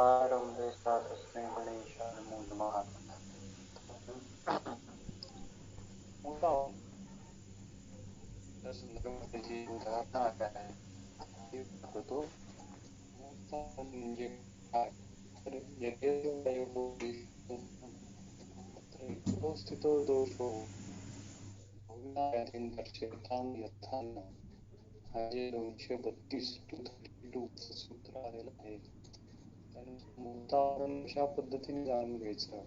आरंभे तस्मै गणेशाय नमो नमः. मोठा त्या संदर्भामध्ये जी उदाहरणं आहे ती होतो. म्हणजे काय तर येथे स्थितो दोषो दर्शयतां यथान हा जे 232 सूत्र आलेलं आहे त्यानुसार मुक्तावरण अशा पद्धतीने जाणून घ्यायचं.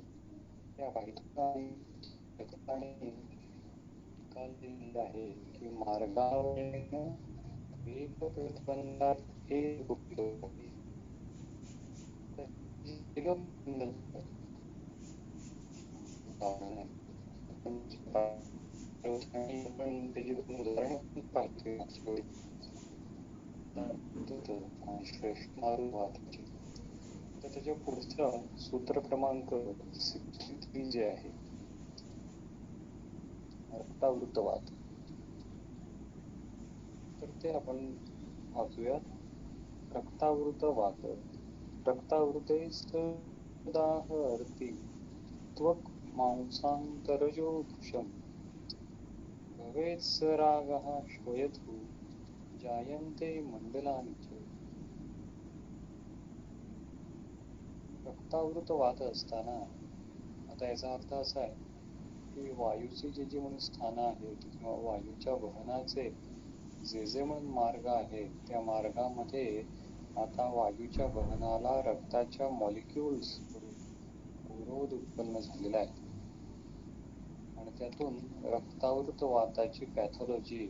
या काही ठिकाणी निकाल दिलेला आहे की मार्गावर एक प्रतिबंधात एक उपयोग आपण त्याची दोन उदाहरणं पाहिली आणि श्रेष्ठ मारुवाची. तर त्याच्या पुढचं सूत्र क्रमांक 63 जे आहे रक्तावृतवाद, तर ते आपण वाचूयात. रक्तावृतवाद रक्तावृतेस्तदाह अर्ति त्वक् मांसान्तरजो भृशं भवेत् स रागः श्वयतु जायन्ते मंडलानि च. रक्तावृत वात असताना आता याचा अर्थ असा आहे की वायूचे जे जे म्हणून स्थानं आहेत किंवा वायूच्या वहनाचे जे जे म्हणून मार्ग आहेत त्या मार्गामध्ये आता वायूच्या वहनाला रक्ताच्या मॉलिक्युल्स कडून अवरोध उत्पन्न झालेला आहे आणि त्यातून रक्तावृत वाताची पॅथॉलॉजी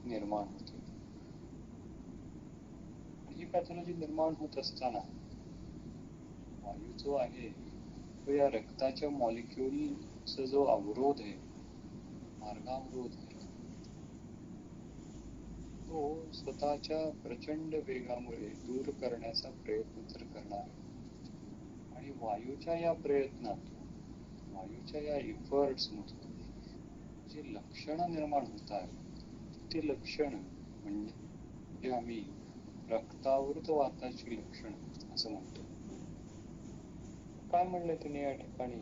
निर्माण होते. ही पॅथॉलॉजी निर्माण होत असताना वायू जो आहे तो या रक्ताच्या मॉलिक्युलचा जो अवरोध आहे, मार्गावरोध आहे, तो स्वतःच्या प्रचंड वेगामुळे दूर करण्याचा प्रयत्न तर करणार आहे. आणि वायूच्या या प्रयत्नातून, वायूच्या या इफर्ट्स मधून जे लक्षणं निर्माण होत आहेत ते लक्षण म्हणजे आम्ही रक्तावृत वाताची लक्षणं असं म्हणतो. काय म्हणलं त्याने या ठिकाणी?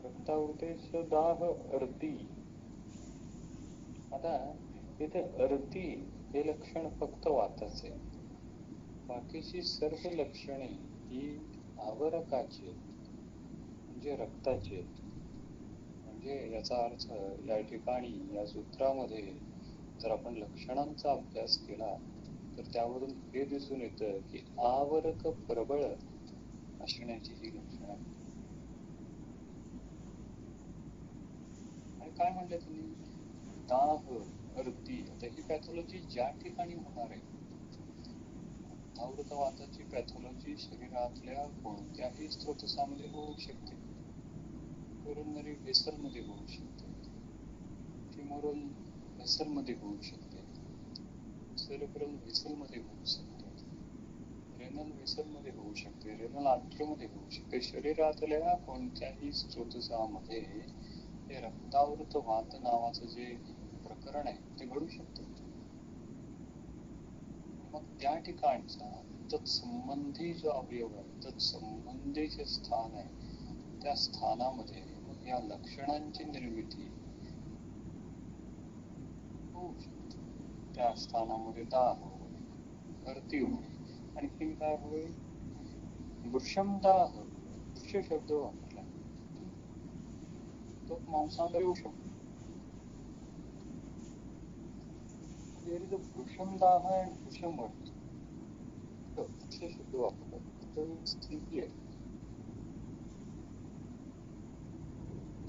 रक्तावृतेच दाह अर्ती. आता इथे अर्ती हे लक्षण फक्त वाताचे, बाकीची सर्व लक्षणे ही आवरकाची म्हणजे रक्ताची. म्हणजे याचा अर्थ या ठिकाणी या सूत्रामध्ये जर आपण लक्षणांचा अभ्यास केला तर त्यावरून हे दिसून येतं की आवरक प्रबळ असण्याची ही लक्षणं आहेत. आणि काय म्हणलं तुम्ही? दाह अर्ती. आता ही पॅथॉलॉजी ज्या ठिकाणी होणार आहे, रक्तावृतवाताची पॅथॉलॉजी शरीरातल्या कोणत्याही स्त्रोतसामध्ये होऊ शकते. कोरोनरी व्हेसल मध्ये होऊ शकते, फिमोरल व्हेसल मध्ये होऊ शकते, सेरेब्रल व्हेसल मध्ये होऊ शकते, रेनल व्हेसल मध्ये होऊ शकते, रेनल आर्टरी मध्ये होऊ शकते. शरीरातल्या कोणत्याही स्त्रोतसामध्ये हे रक्तावृत वात नावाचं जे प्रकरण आहे ते घडू शकते. मग त्या ठिकाणचा तत्संबंधी जो अवयव आहे, तत्संबंधी जे स्थान आहे त्या स्थानामध्ये मग या लक्षणांची निर्मिती होऊ शकते. त्या स्थानामध्ये दाह होय, अर्ती होय, आणखीन काय होय? वृषमदाह, वृक्ष शब्द वापरला, तो मांसाहार येऊ शकतो. There is a वृषमदाह and वृषमर्थ. वृक्ष शब्द वापरला तो सिंपल आहे.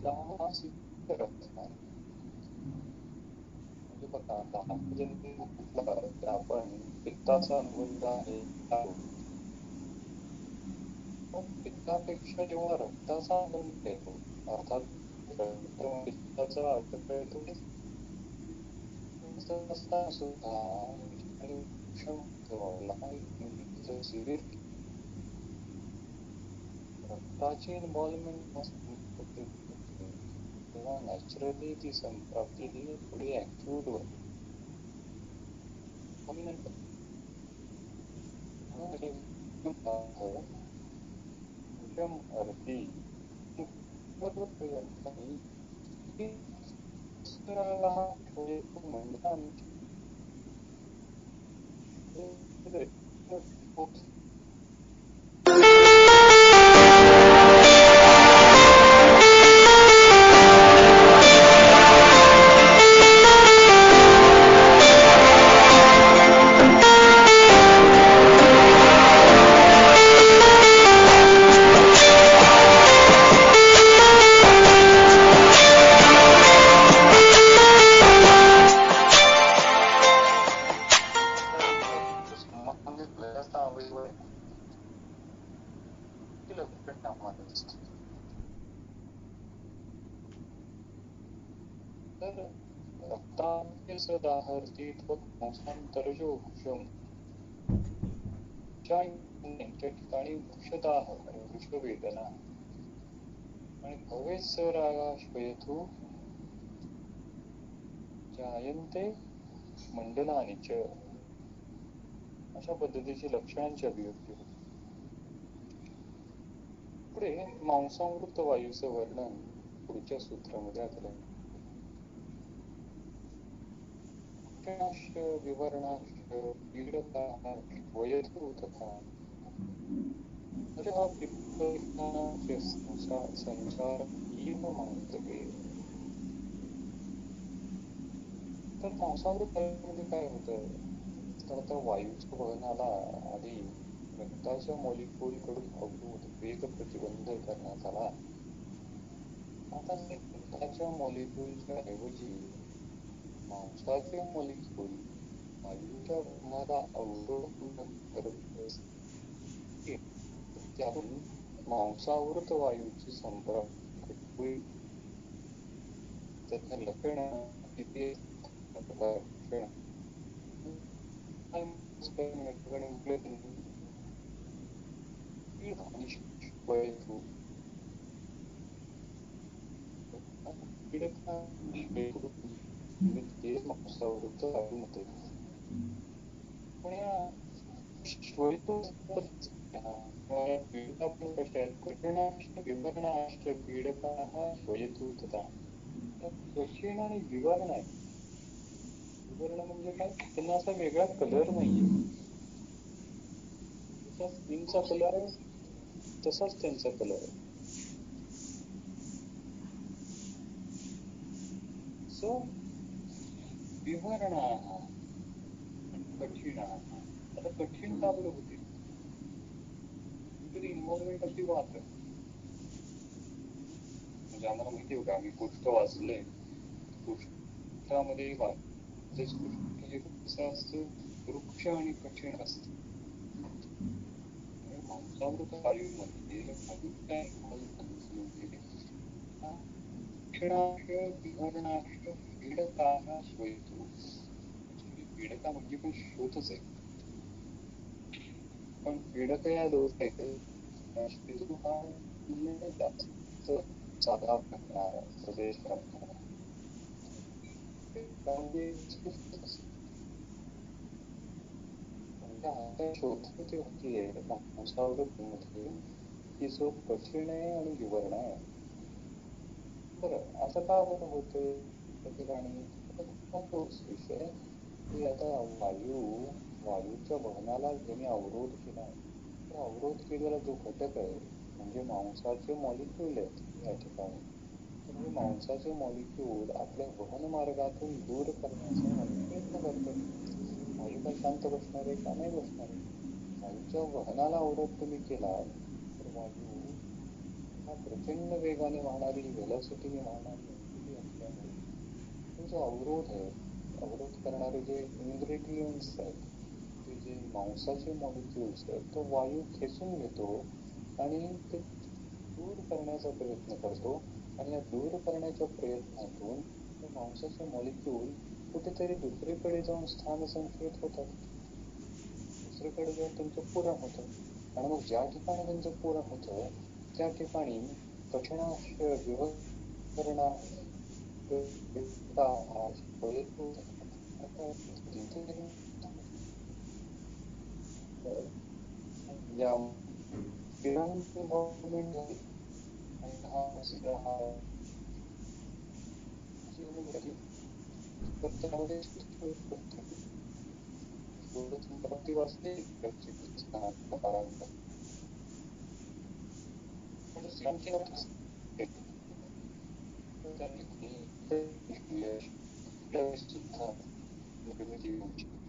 दाह हा सिंपल असणार. म्हणजे बघा, दाह जरी म्हटलं तर आपण पित्ताचा अनुबंध आहे पण पित्तापेक्षा जेव्हा रक्ताचा अनुबंध येतो, अर्थात पित्ताचा अर्थ कळतो सुद्धा रक्ताची इन्व्हॉल्वमेंट तेव्हा नॅचरली ती संप्राप्ती ही थोडी ऍक्यूट होते. अर्थी त्यांच्या ठिकाणी वृक्षदाह आणि वृषवेदना आणि भवेस रागाश्वयतु जायन्ते मंडनानि च अशा पद्धतीची लक्षणांची अभिव्यक्ती होती. पुढे मांसामृत वायूचं वर्णन पुढच्या सूत्रामध्ये आलेलं आहे. विवरणाश पीडकाः वयतु तथा संसार एव मांसके. तर मांसामृत वायूमध्ये काय होतं, तर आता वायूच्या वहनाला आधी रक्ताच्या मॉलिक्यूल कडून अवरोध वेग प्रतिबंध करण्यात आला. आता रक्ताच्या मॉलिक्यूलच्या ऐवजी मांसाचे मॉलिक्यूल वायूच्या वहनाला अवरोध करत असतील, त्यातून मांसावृत वायूची संपर्क होईल. त्याचं लक्षण किती लक्षण मांसावृत वायूमध्ये पण या कठीण आणि विवरण आहे. विवरण म्हणजे काय, त्यांना असा वेगळा कलर नाहीये. जसा स्किनचा कलर आहे तसाच त्यांचा कलर आहे. सो विवरण कठीण. आता कठीण का बरं होते, इन्व्हॉल्वमेंट ऑफ दी वॉटर. म्हणजे आम्हाला माहिती होतं, आम्ही पुष्ट वाचलंय. पुष्टामध्ये कसं असतं, वृक्ष आणि कठीण असत. मांसावृत वायूमध्ये विवरणाक्ष पीडकाः श्वयतु. पीडका म्हणजे पण शोधच आहे, पण पीडक या दोष आहेत. जास्त साधा प्रकार, प्रदेश प्रकार शोधते होतीये मांसावृत मध्ये की जो कठीण आहे आणि विवरण आहे. बरं, असं का बरं होतंय त्या ठिकाणी विषय की आता वायूच्या वहनाला ज्याने अवरोध केला, तो अवरोध केलेला जो घटक आहे म्हणजे मांसाचे मॉलिक्यूल आहेत या ठिकाणी. तर हे मांसाचे मॉलिक्यूल आपल्या वहन मार्गातून दूर करण्याचा वायू प्रयत्न करतात. वायू काय शांत बसणार आहे का? नाही बसणार आहे. वायूच्या वहनाला अवरोध तुम्ही केला तर वायू हा प्रचंड वेगाने वाहणारी, व्हेलॉसिटीने वाहणारी एंटिटी असल्यामुळे तो जो अवरोध आहे, अवरोध करणारे जे इन्ग्रेडियंट्स आहेत, ते जे मांसाचे मॉलिक्युल्स आहेत, तो वायू खेचून घेतो आणि ते दूर करण्याचा प्रयत्न करतो. आणि या दूर करण्याच्या प्रयत्नातून ते मांसाचे मॉलिक्यूल कुठेतरी दुसरीकडे जाऊन स्थान संशयित होतात. दुसरीकडे जाऊन त्यांचं पूरण होतं. आणि मग ज्या ठिकाणी त्यांचं पूरण होतं त्या ठिकाणी कठीणाश्य विवरणा या मूवमेंट झाली आणि हा तर त्यामध्ये वरती वाचले सुद्धा निर्मिती होऊ शकते.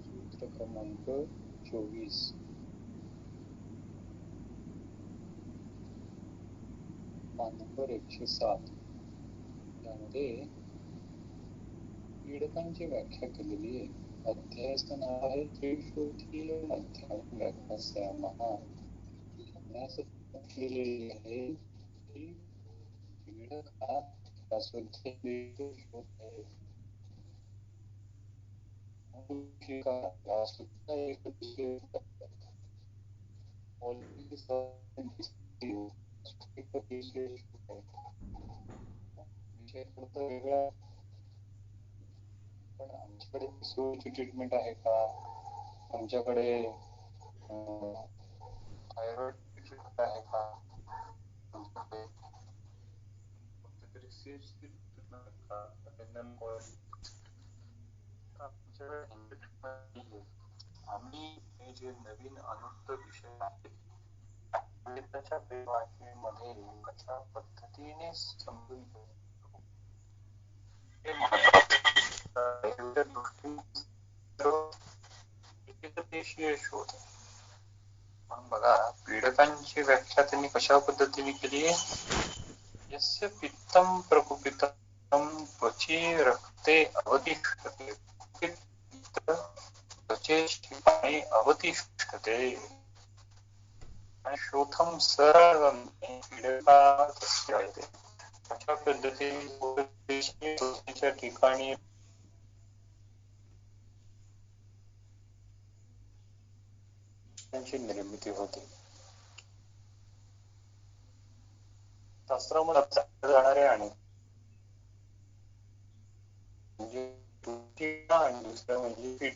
सूत्र क्रमांक 24 पान नंबर 107 यामध्ये पीडकांची व्याख्या केलेली आहे. अध्यायाचं नाव आहे त्रिशोथीय मध्याम व्याख्यास्यामः. केलेली आहे की पीडक हा वेगळा पण आमच्याकडे सोयीची ट्रीटमेंट आहे का? आमच्याकडे थायरॉइड ट्रीटमेंट आहे का? आमच्याकडे आम्ही हे जे नवीन अनुक्त विषय आहेत त्याच्या भाषेमध्ये कशा पद्धतीने समजून घेऊ शोध. बघा, पीडकांची व्याख्या त्यांनी कशा पद्धतीने केली आहे. यस्य पित्तं प्रकुपितं त्वचे रक्ते अवतिष्ठते त्वचेष्ठिपाणि अवतिष्ठते आणि शोथं सरळं पीडकास्य आहे. अशा पद्धतीने त्वचेच्या ठिकाणी त्यांची निर्मिती होते. शास्त्रामध्ये जाणारे आणि म्हणजे आणि दुसरं म्हणजे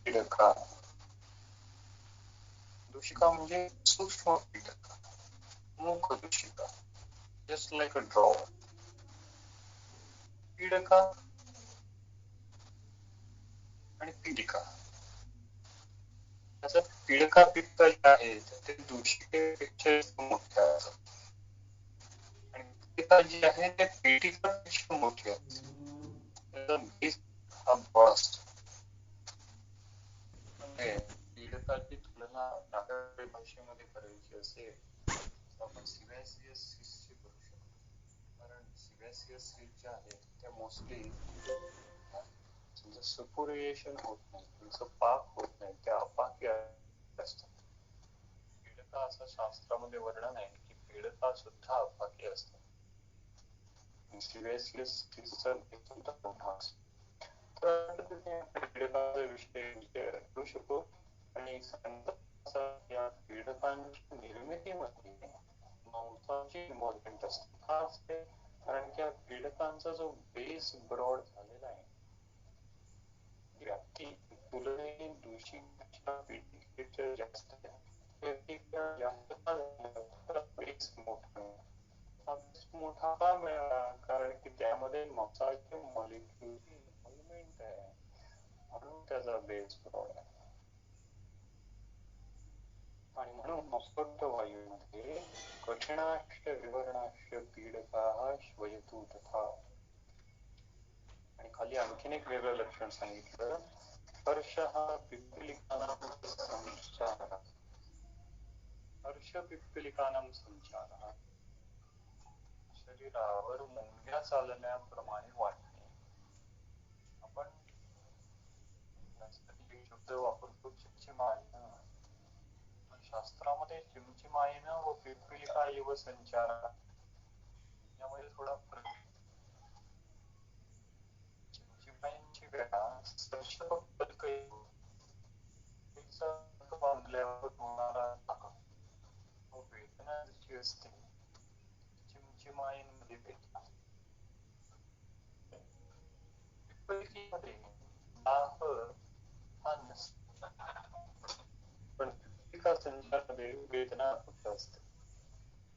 पीडका. दूषिका म्हणजे सूक्ष्म पीडका, मुख दूषिका, जस्ट लाईक अ ड्रॉप. पीडका आणि पीडिका. असं पीडका पित्त जे आहेत ते दूषिकेपेक्षा मोठे असतात आणि पीडिका जी आहे ते पीडिकापेक्षा मोठे असतात. त्याचा बेस हा बळ असतो. पीडकाची तुलना नागरी भाषेमध्ये करायची असेल तर आपण सिव्हासियस सिसची करू शकतो. कारण सिव्हासियस सिस ज्या आहेत त्या मोस्टली सपुरेशन होत नाही, त्यांचं पाक होत नाही, त्या अपाकी असतात. पीडका असं शास्त्रामध्ये वर्णन आहे की पीडका सुद्धा अपाकी असतात. सिव्हासियस सिसचा मोठा असतो. तर पीडकाचा विषय करू शकतो आणि या पीडकांची निर्मितीमध्ये महत्वाची इम्पॉर्टंट असते. का असते? कारण की पीडकांचा जो बेस ब्रॉड झालेला आहे, व्याप्ती तुलनेने दूषित पीडिकेच्या जास्त बेस मोठा का मिळाला? कारण की त्यामध्ये मसाचे मॉलिक्युलची इन्व्हॉल्वमेंट आहे, म्हणून त्याचा बेस ब्रॉड आहे. आणि म्हणून अपत्त वायूमध्ये कठिणाक्ष विवरणाक्ष पीडका श्वयतु तथा. आणि खाली आणखीन एक वेगळं लक्षण सांगितलं. हर्ष हा पिप्पलिकानां संचार. हर्ष पिप्पलिकानां संचार. शरीरावर मुंग्या चालण्याप्रमाणे वाटणे. आपण शब्द वापरतो चिमचिमायन. शास्त्रामध्ये चिमचिमायन व पिपीलिका युव संचार यामध्ये थोडा फरक. चिमचिमाईंची वेळा स्पर्शक पलक बांधल्यावर होणारा वेदना जी असते चिमचिमाईंमध्ये भेटतात. पिपलिकेमध्ये दाह हा नसतो, पण पिपीलिका संचारामध्ये वेदना होत असते.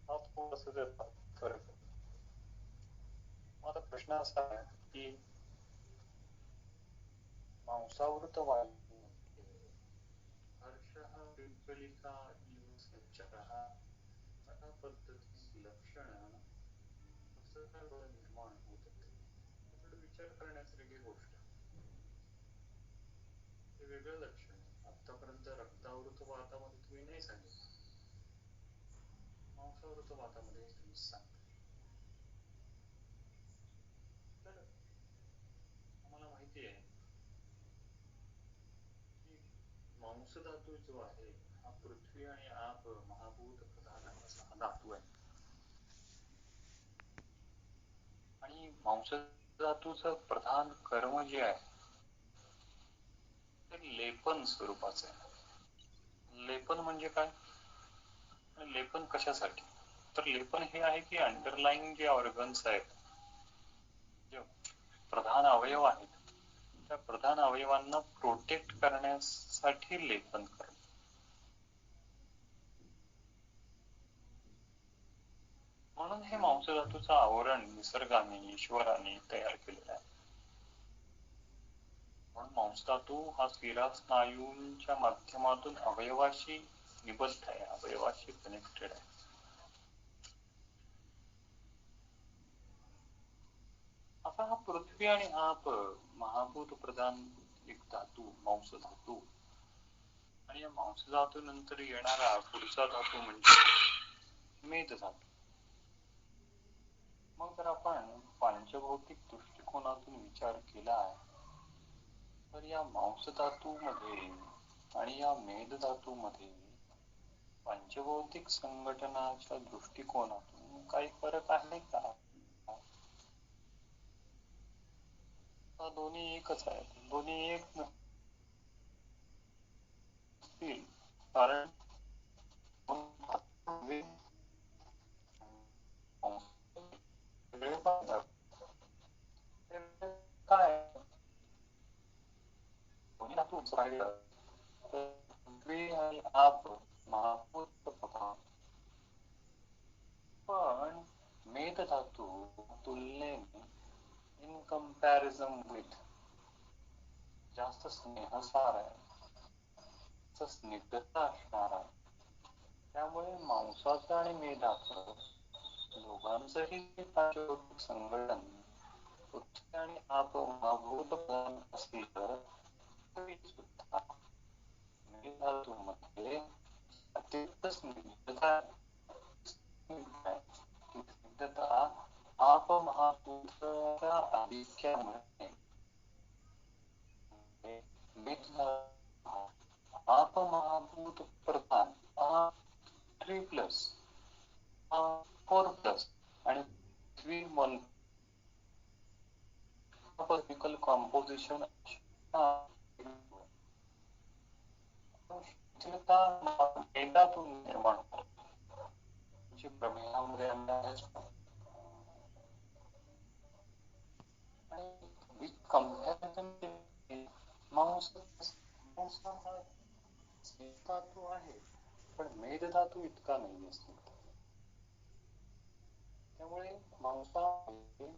हा थोडासा त्याचा फरक आहे. आता प्रश्न असा आहे की मांसावृत वायूमध्ये हर्षः पिपलिका इव संचारः अशा पद्धतीची लक्षणं असं काय बरं निर्माण होत असते. त्याकडे विचार करण्यासारखी गोष्ट आहे. हे वेगळं लक्षण आहे. आतापर्यंत रक्तावृत वातामध्ये तुम्ही नाही सांगितलं, मांसावृत वातामध्ये तुम्ही सांगता. तर आम्हाला माहिती आहे की मांसधातू जो आहे हा पृथ्वी आणि आप महाभूत प्रधान असा हा धातू आहे. आणि मांसधातूचं प्रधान कर्म जे आहे ते लेपन स्वरूपाचं आहे. लेपन म्हणजे काय? लेपन कशासाठी? तर लेपन हे आहे की अंडरलाईन जे ऑर्गन्स आहेत, जे प्रधान अवयव आहेत, त्या प्रधान अवयवांना प्रोटेक्ट करण्यासाठी लेपन करणं. म्हणून हे मांसधातूचं आवरण निसर्गाने ईश्वराने तयार केलेलं आहे. म्हणून मांसधातू हा शिरा स्नायूंच्या माध्यमातून अवयवाशी निबद्ध आहे, अवयवाशी कनेक्टेड आहे. असा हा पृथ्वी आणि आप महाभूत प्रधान एक धातू मांसधातू, आणि या मांसधातू नंतर येणारा पुढचा धातू म्हणजे मेदधातू. मग जर आपण पंचभौतिक दृष्टिकोनातून विचार केला तर या मांसधातूमध्ये आणि या मेदधातूमध्ये पंचभौतिक संघटनाच्या दृष्टिकोनातून काही फरक आहे का? दोन्ही एकच आहेत. दोन्ही एक नसतील, कारण काय पृथ्वी आणि आप महाभूत प्रधान, पण मेदधातू तुलनेने इन कंपॅरिझन विथ जास्त स्नेहसार आहे, स्निग्धता असणार आहे. त्यामुळे मांसाचं आणि मेधाचं दोघांचंही पंचभौतिक संघटन पृथ्वी आणि आप महाभूत प्रधान असलं तरी सुद्धा मेधातूमध्ये अतिरिक्त स्निग्धता आप महाभूताच्या आधिक्यामुळे आप महाभूत प्रधान 3+ 4+ आणि पृथ्वी मल्टिपल कॉम्पोजिशन मेधातून निर्माण होते. प्रमेयामध्ये आणि कंपॅरिझन धातू आहे, पण मेदधातू इतका नाही असतो. त्यामुळे मांसामध्ये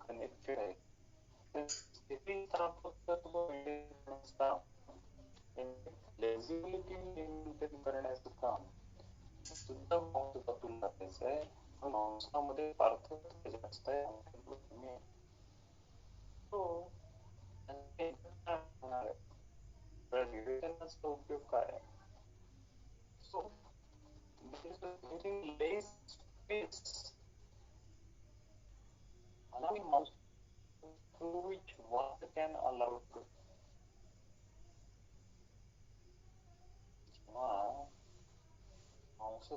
कनेक्टेड आहे. करण्याचं काम सुद्धा मांसातून करायचं आहे. मांसामध्ये पार्थक्य जास्त आहे. विवेचनाचा उपयोग काय आहे? So there is a very less space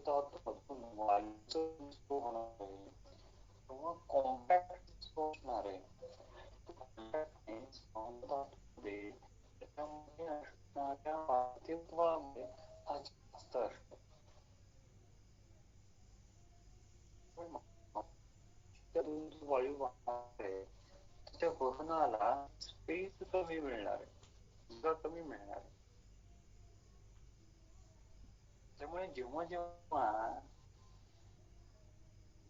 धातूमधून वायूचं होणार आहे किंवा कॉम्पॅक्ट असणार आहे. धातूमध्ये त्याच्यामध्ये असणाऱ्या पार्थित्वामुळे हा जास्त असतो. पण त्यातून जो वायू वाहणार आहे त्याच्या वहनाला स्पेस कमी मिळणार आहे, जागा कमी मिळणार आहे. त्यामुळे जेव्हा जेव्हा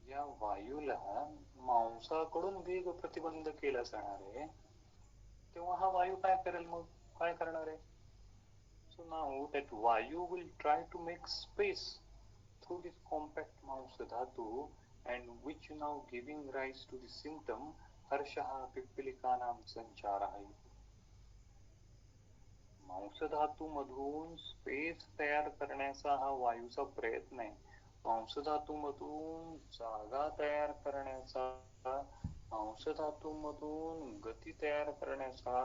या वायूला मांसाकडून वेग प्रतिबंध केला जाणार आहे तेव्हा हा वायू काय करेल, मग काय करणार आहे? So now that Vayu will try to make space through this compact Mausa Dhatu, and which now giving rise to the symptom Harshaha Pippilikanam Sancharaha. मांस धातू मधून स्पेस तयार करण्याचा हा वायूचा प्रयत्न आहे. मांस धातू मधून जागा तयार करण्याचा, मांस धातू मधून गती तयार करण्याचा,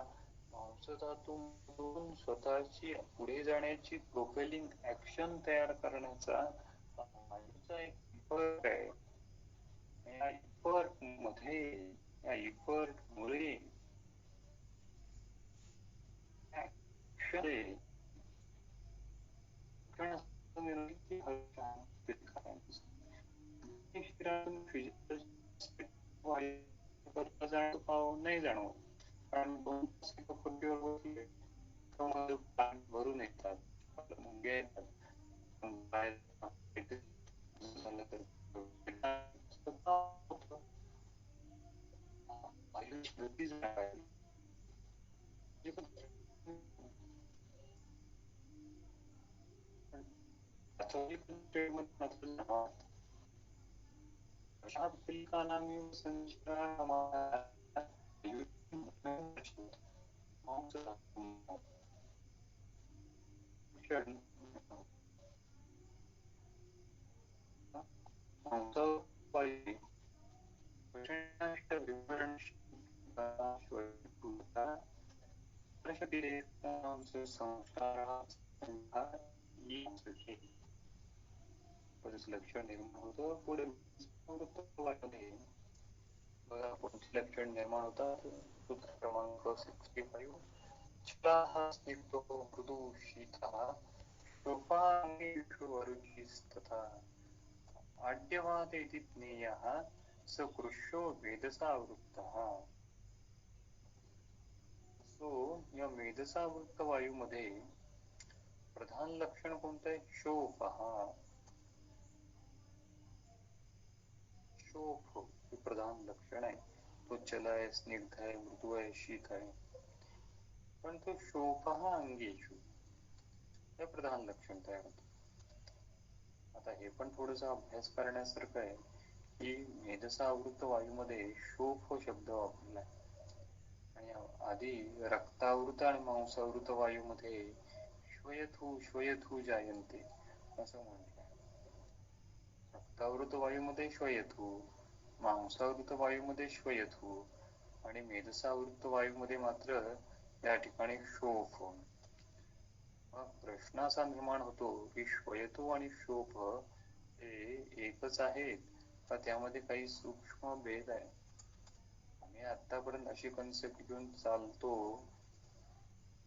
मांस धातू मधून स्वतःची पुढे जाण्याची प्रोपेलिंग ऍक्शन तयार करण्याचा वायूचा एक इफर्ट आहे. या इफर्ट मध्ये, या इफर्ट मुळे नाही जाणवत, कारण भरून येतात, मुंग्या येतात, लक्षण निर्माण होतं. पुढे बघा कोणते लक्षण निर्माण होतात. सूत्र क्रमांक 65. चिताः स्निग्धो मृदु शीतः शोभांगेषुवरुचिस्तथा आड्यवात इति ज्ञेयः स कृष्यो वेदसावृत्तः. सो या वेदसावृत्त वायूमध्ये प्रधान लक्षण कोणतं आहे? शोभः. शोभ हे प्रधान लक्षण आहे. तो चल आहे, स्निग्ध आहे, मृदू आहे, शीत आहे, पण तो शोभः अंगेषु हे प्रधान लक्षण तयार होतं. आता हे पण थोडंसं अभ्यास करण्यासारखं आहे की मेधसावृत वायूमध्ये शोभ शब्द वापरला आहे आणि आधी रक्तावृत आणि मांसावृत वायूमध्ये श्वयथू श्वयथू जायन्ते असं म्हटलंय. रक्तावृत वायूमध्ये श्वयथू, मांसावृत वायूमध्ये श्वयथू आणि मेधसावृत वायूमध्ये मात्र या ठिकाणी शोभ. मग प्रश्न असा निर्माण होतो की श्वयथू आणि शोभ हे एकच आहेत का त्यामध्ये काही सूक्ष्म भेद आहे? आम्ही आतापर्यंत अशी कन्सेप्ट घेऊन चालतो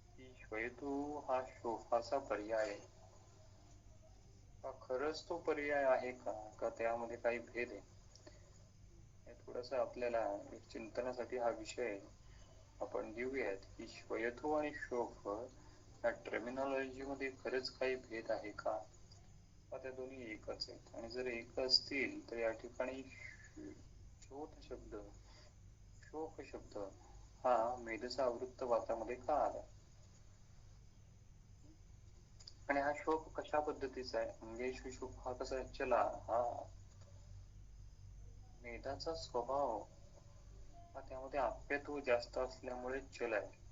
की श्वयथू हा शोभाचा पर्याय आहे. खरंच तो पर्याय आहे का त्यामध्ये काही भेद आहे? हे थोडस आपल्याला चिंतनासाठी हा विषय आपण घेऊयात की श्वयथू आणि शोभ या टर्मिनॉलॉजी मध्ये खरंच काही भेद आहे का त्या दोन्ही एकच आहेत? आणि जर एक असतील तर या ठिकाणी शोध शब्द, शोभ शब्द हा मेधसावृत्त वातामध्ये का आला? आणि हा शोभ कशा पद्धतीचा आहे? अंगेषु शोभ हा कसा आहे? चला. हा मेधाचा स्वभाव हा त्यामध्ये आप्यत्व जास्त असल्यामुळे चल आहे.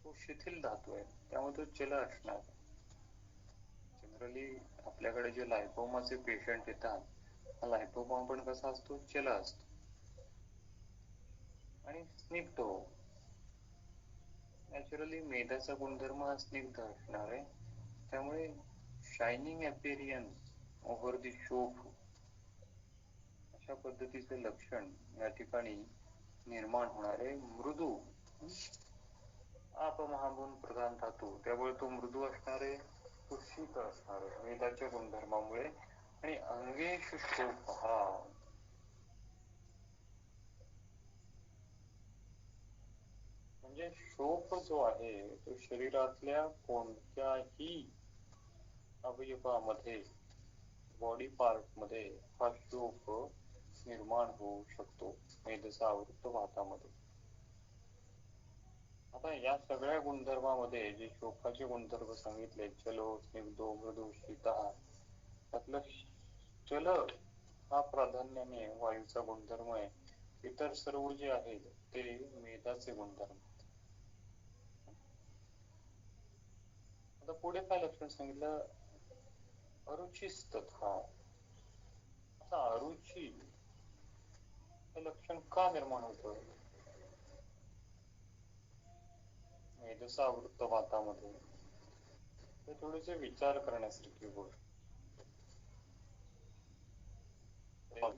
तो शिथिल धातू आहे त्यामुळे तो चल असणार. जनरली आपल्याकडे जे लायपोमाचे पेशंट येतात, लायपोमा पण कसा असतो? चल असतो आणि स्निग्ध. नॅचरली मेधाचा गुणधर्म हा स्निग्ध असणार आहे त्यामुळे शायनिंग अपीरियन्स ओव्हर दी शोफ अशा पद्धतीचे लक्षण या ठिकाणी निर्माण होणारे मृदू अपमहागुण प्रधान धातू, त्यामुळे तो मृदू असणारे, तो शीतळ असणारे वेदाच्या गुणधर्मामुळे आणि अंगेश शोफ हा म्हणजे शोफ जो आहे तो शरीरातल्या कोणत्याही अवयवामध्ये, बॉडी पार्ट मध्ये हा शोफ निर्माण होऊ शकतो मेदसा आवृत्त वातामध्ये. आता या सगळ्या गुणधर्मामध्ये जे शोफाचे गुणधर्म सांगितले, चलो, स्निग्धो, मृदू, शीतः, त्यातलं चल हा प्राधान्याने वायूचा गुणधर्म आहे. इतर सर्व जे आहेत ते मेदाचे गुणधर्म. आता पुढे काय लक्षण सांगितलं, अरुचिस्तथा. आता अरुची हे लक्षण का निर्माण होतं मेदसा आवृत्त वातामध्ये, ते थोडेसे विचार करण्यासारखी गोष्ट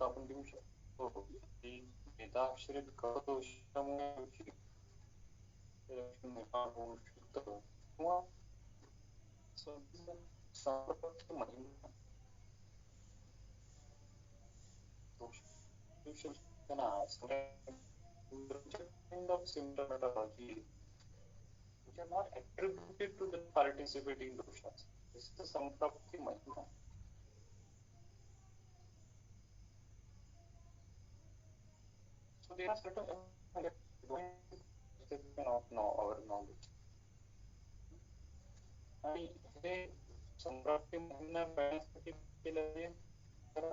आपण देऊ शकतो की मेदाश्रित कफदोषामुळे रुची हे लक्षण निर्माण होऊ शकतं किंवा संपर्क महिना kind of symptomatology which are not attributed to the participating doshas. This is the samprapti mahima. So there are certain of our knowledge. आणि हे संप्राप्ती महिना करण्यासाठी केलं तर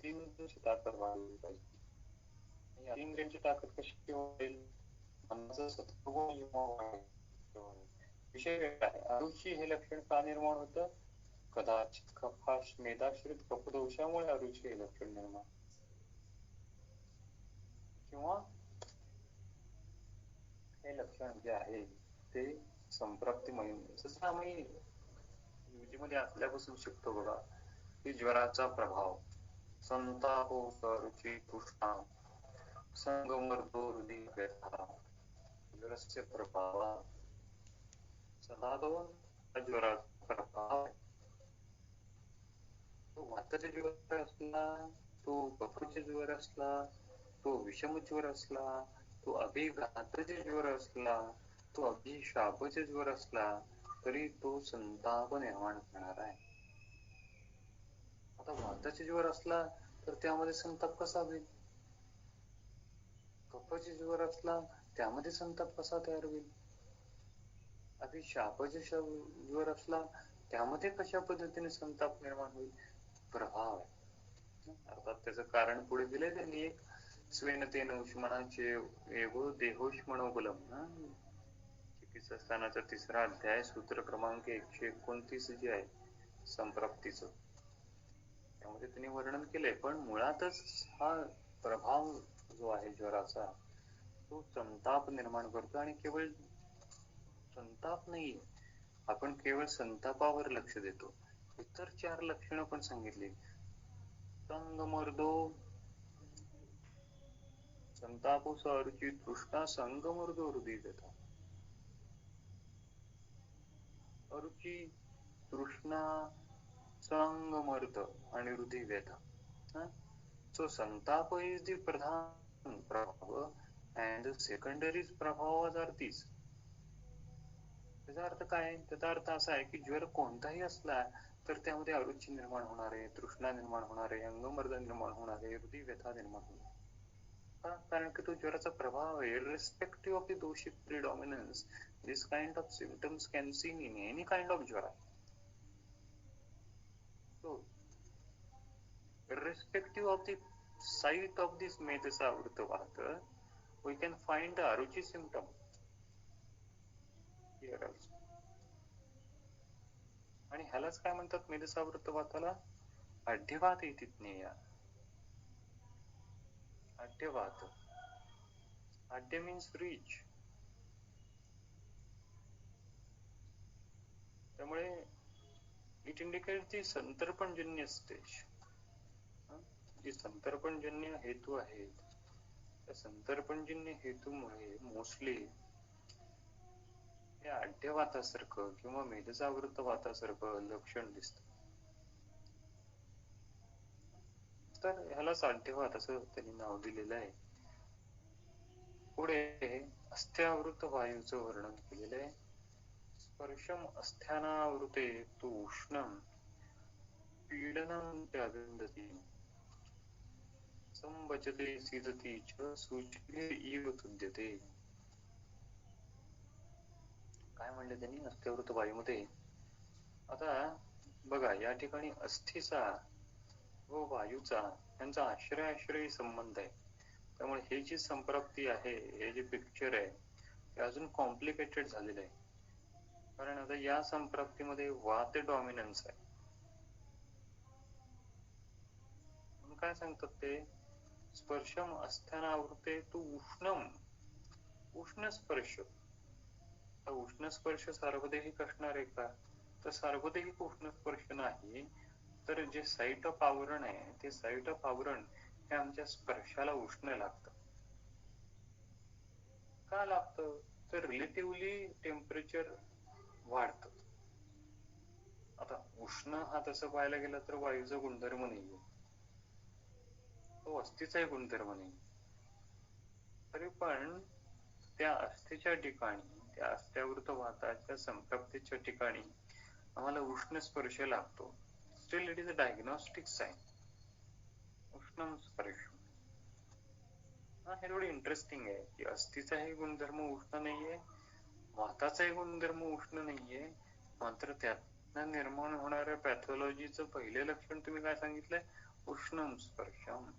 इंद्रियांची ताकद वाढवली पाहिजे. इंद्रियांची ताकद कशी होईल, मनाचं सत्वगुण विषय आहे. अरुची हे लक्षण का निर्माण होतं, कदाचित कफाश मेदाश्रित कफदोषामुळे अरुची हे लक्षण निर्माण, किंवा हे लक्षण जे आहे ते संप्राप्ती महिना, जसं आम्ही युतीमध्ये असल्यापासून शिकतो बघा की ज्वराचा प्रभाव, संताप, रुची, तृष्णा, संगमर्दो, हृदय व्यथा, ज्वरस्य प्रभाव, सदादो ज्वराचा प्रभाव, तो वाताचा ज्वर असला, तो कफाचा ज्वर असला, तो विषम ज्वर असला, तो अभिघाताचा ज्वर असला, तो अभिशापाचा ज्वर असला, तरी तो संताप निर्माण करणार आहे. आता वाताचा ज्वर असला तर त्यामध्ये संताप कसा होईल, कफाचा ज्वर असला त्यामध्ये संताप कसा तयार होईल, अभिशापाचा ज्वर असला त्यामध्ये कशा पद्धतीने संताप निर्माण होईल, प्रभाव आहे. अर्थात त्याचं कारण पुढे दिलंय त्यांनी, एक स्वेनतेन उष्मणाचे एवो देहोष्मणोबलम, चिकित्सास्थानाचा 3रा अध्याय सूत्र क्रमांक 129 जे आहे संप्राप्तीचं, त्यामध्ये त्यांनी वर्णन केलंय. पण मुळातच हा प्रभाव जो आहे ज्वराचा तो संताप निर्माण करतो. आणि केवळ संताप नाहीये, आपण केवळ संतापावर लक्ष देतो, इतर 4 लक्षणं पण सांगितली. संगमर्दो, संतापो अरुची, तृष्णा, संगमर्दो, हृदय व्यथा. अरुची, तृष्णा, संगमर्द आणि हृदय व्यथा. So संताप is the प्रधान प्रभाव and the secondary प्रभाव are these. त्याचा अर्थ काय, त्याचा अर्थ असा आहे की ज्वर कोणताही असला तर त्यामध्ये अरुची निर्माण होणार आहे, तृष्णा निर्माण होणार आहे, अंगमर्द निर्माण होणार आहे, हृदय व्यथा निर्माण होणार आहे. का, कारण की तो ज्वराचा प्रभाव आहे. irrespective of the doshic predominance, this kind of symptoms can seen in any kind of jvara. So irrespective of the site of this medasa avrutta vata, we can find the aruchi symptom here also. आणि ह्यालाच काय म्हणतात मेदसा वृत्तवाताला, आढ्यवात इति ज्ञेय. आढ्यवात, आढ्य means rich. त्यामुळे it indicate the संतर्पणजन्य stage. जे संतर्पणजन्य हेतू आहेत त्या संतर्पणजन्य हेतूमुळे मोस्टली हे आढ्यवातासारखं किंवा मेधजावृत वातासारखं लक्षण दिसतं. तर ह्यालाच आढ्यवात असं त्यांनी नाव दिलेलं आहे. पुढे अस्थ्यावृत वायूचं वर्णन केलेलं आहे. स्पर्शम अस्थानावृते तु उष्णम पीडनं च अविन्दति संवचते सीदति च शुचिभिरीव तुद्यते. काय म्हणले त्यांनी अस्थ्यावृत वायूमध्ये? आता बघा या ठिकाणी अस्थीचा व वायूचा यांचा आश्रय संबंध आहे. त्यामुळे हे जी संप्राप्ती आहे, हे जे पिक्चर आहे ते अजून कॉम्प्लिकेटेड झालेलं आहे. कारण आता या संप्राप्तीमध्ये वात डॉमिनन्स आहे. म्हणून काय सांगतात ते? स्पर्शम अस्थानावृते तु उष्णम, उष्ण स्पर्श. उष्ण स्पर्श सार्वदेहिक असणार आहे का? तर सार्वदेहिक उष्ण स्पर्श नाही, तर जे साइट ऑफ आवरण आहे ते साइट ऑफ आवरण हे आमच्या स्पर्शाला उष्ण लागतं. का लागतं? तर रिलेटिव्हली टेम्परेचर वाढतं. आता उष्ण हा तसं पाहायला गेला तर वायूचा गुणधर्म नाहीये, तो अस्थीचाही गुणधर्म नाही. तरी पण त्या अस्थीच्या ठिकाणी, त्या अस्थ्यावृत वाताच्या संप्राप्तीच्या ठिकाणी आम्हाला उष्ण स्पर्श लागतो. Still it is a diagnostic sign. उष्ण स्पर्श हे थोडं इंटरेस्टिंग आहे की अस्थीचाही गुणधर्म उष्ण नाहीये, वाताचाही गुणधर्म उष्ण नाहीये, मात्र त्यातनं निर्माण होणाऱ्या पॅथॉलॉजीचं पहिले लक्षण तुम्ही काय सांगितलंय? उष्ण स्पर्शम.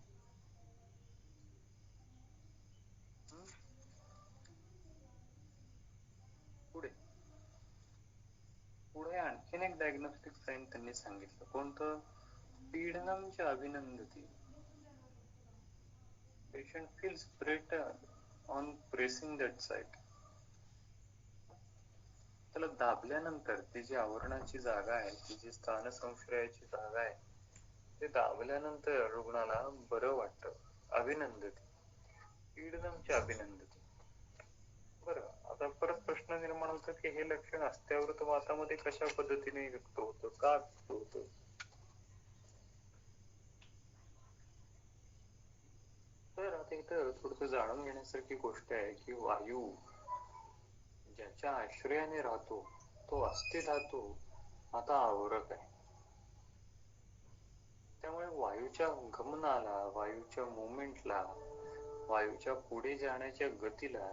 पुढे आणखीन एक डायग्नोस्टिक साइन त्यांनी सांगितलं. कोणतं? पीडनम च अभिनंदती. Patient feels better on pressing that site. त्याला दाबल्यानंतर ती जी आवरणाची जागा आहे, ती जी स्थान संश्रयाची जागा आहे, ते दाबल्यानंतर रुग्णाला बरं वाटतं. अभिनंदती, पीडनमच्या अभिनंदती. बरं, आता परत प्रश्न निर्माण होतो की हे लक्षण अस्थ्यावृत वातामध्ये कशा पद्धतीने व्यक्त होतं, का व्यक्त होतं? तर आता इथं थोडस जाणून घेण्यासारखी गोष्ट आहे की वायू ज्याच्या आश्रयाने राहतो तो अस्थि धातू आता आवरक आहे. त्यामुळे वायूच्या गमनाला, वायूच्या मुवमेंटला, वायूच्या पुढे जाण्याच्या गतीला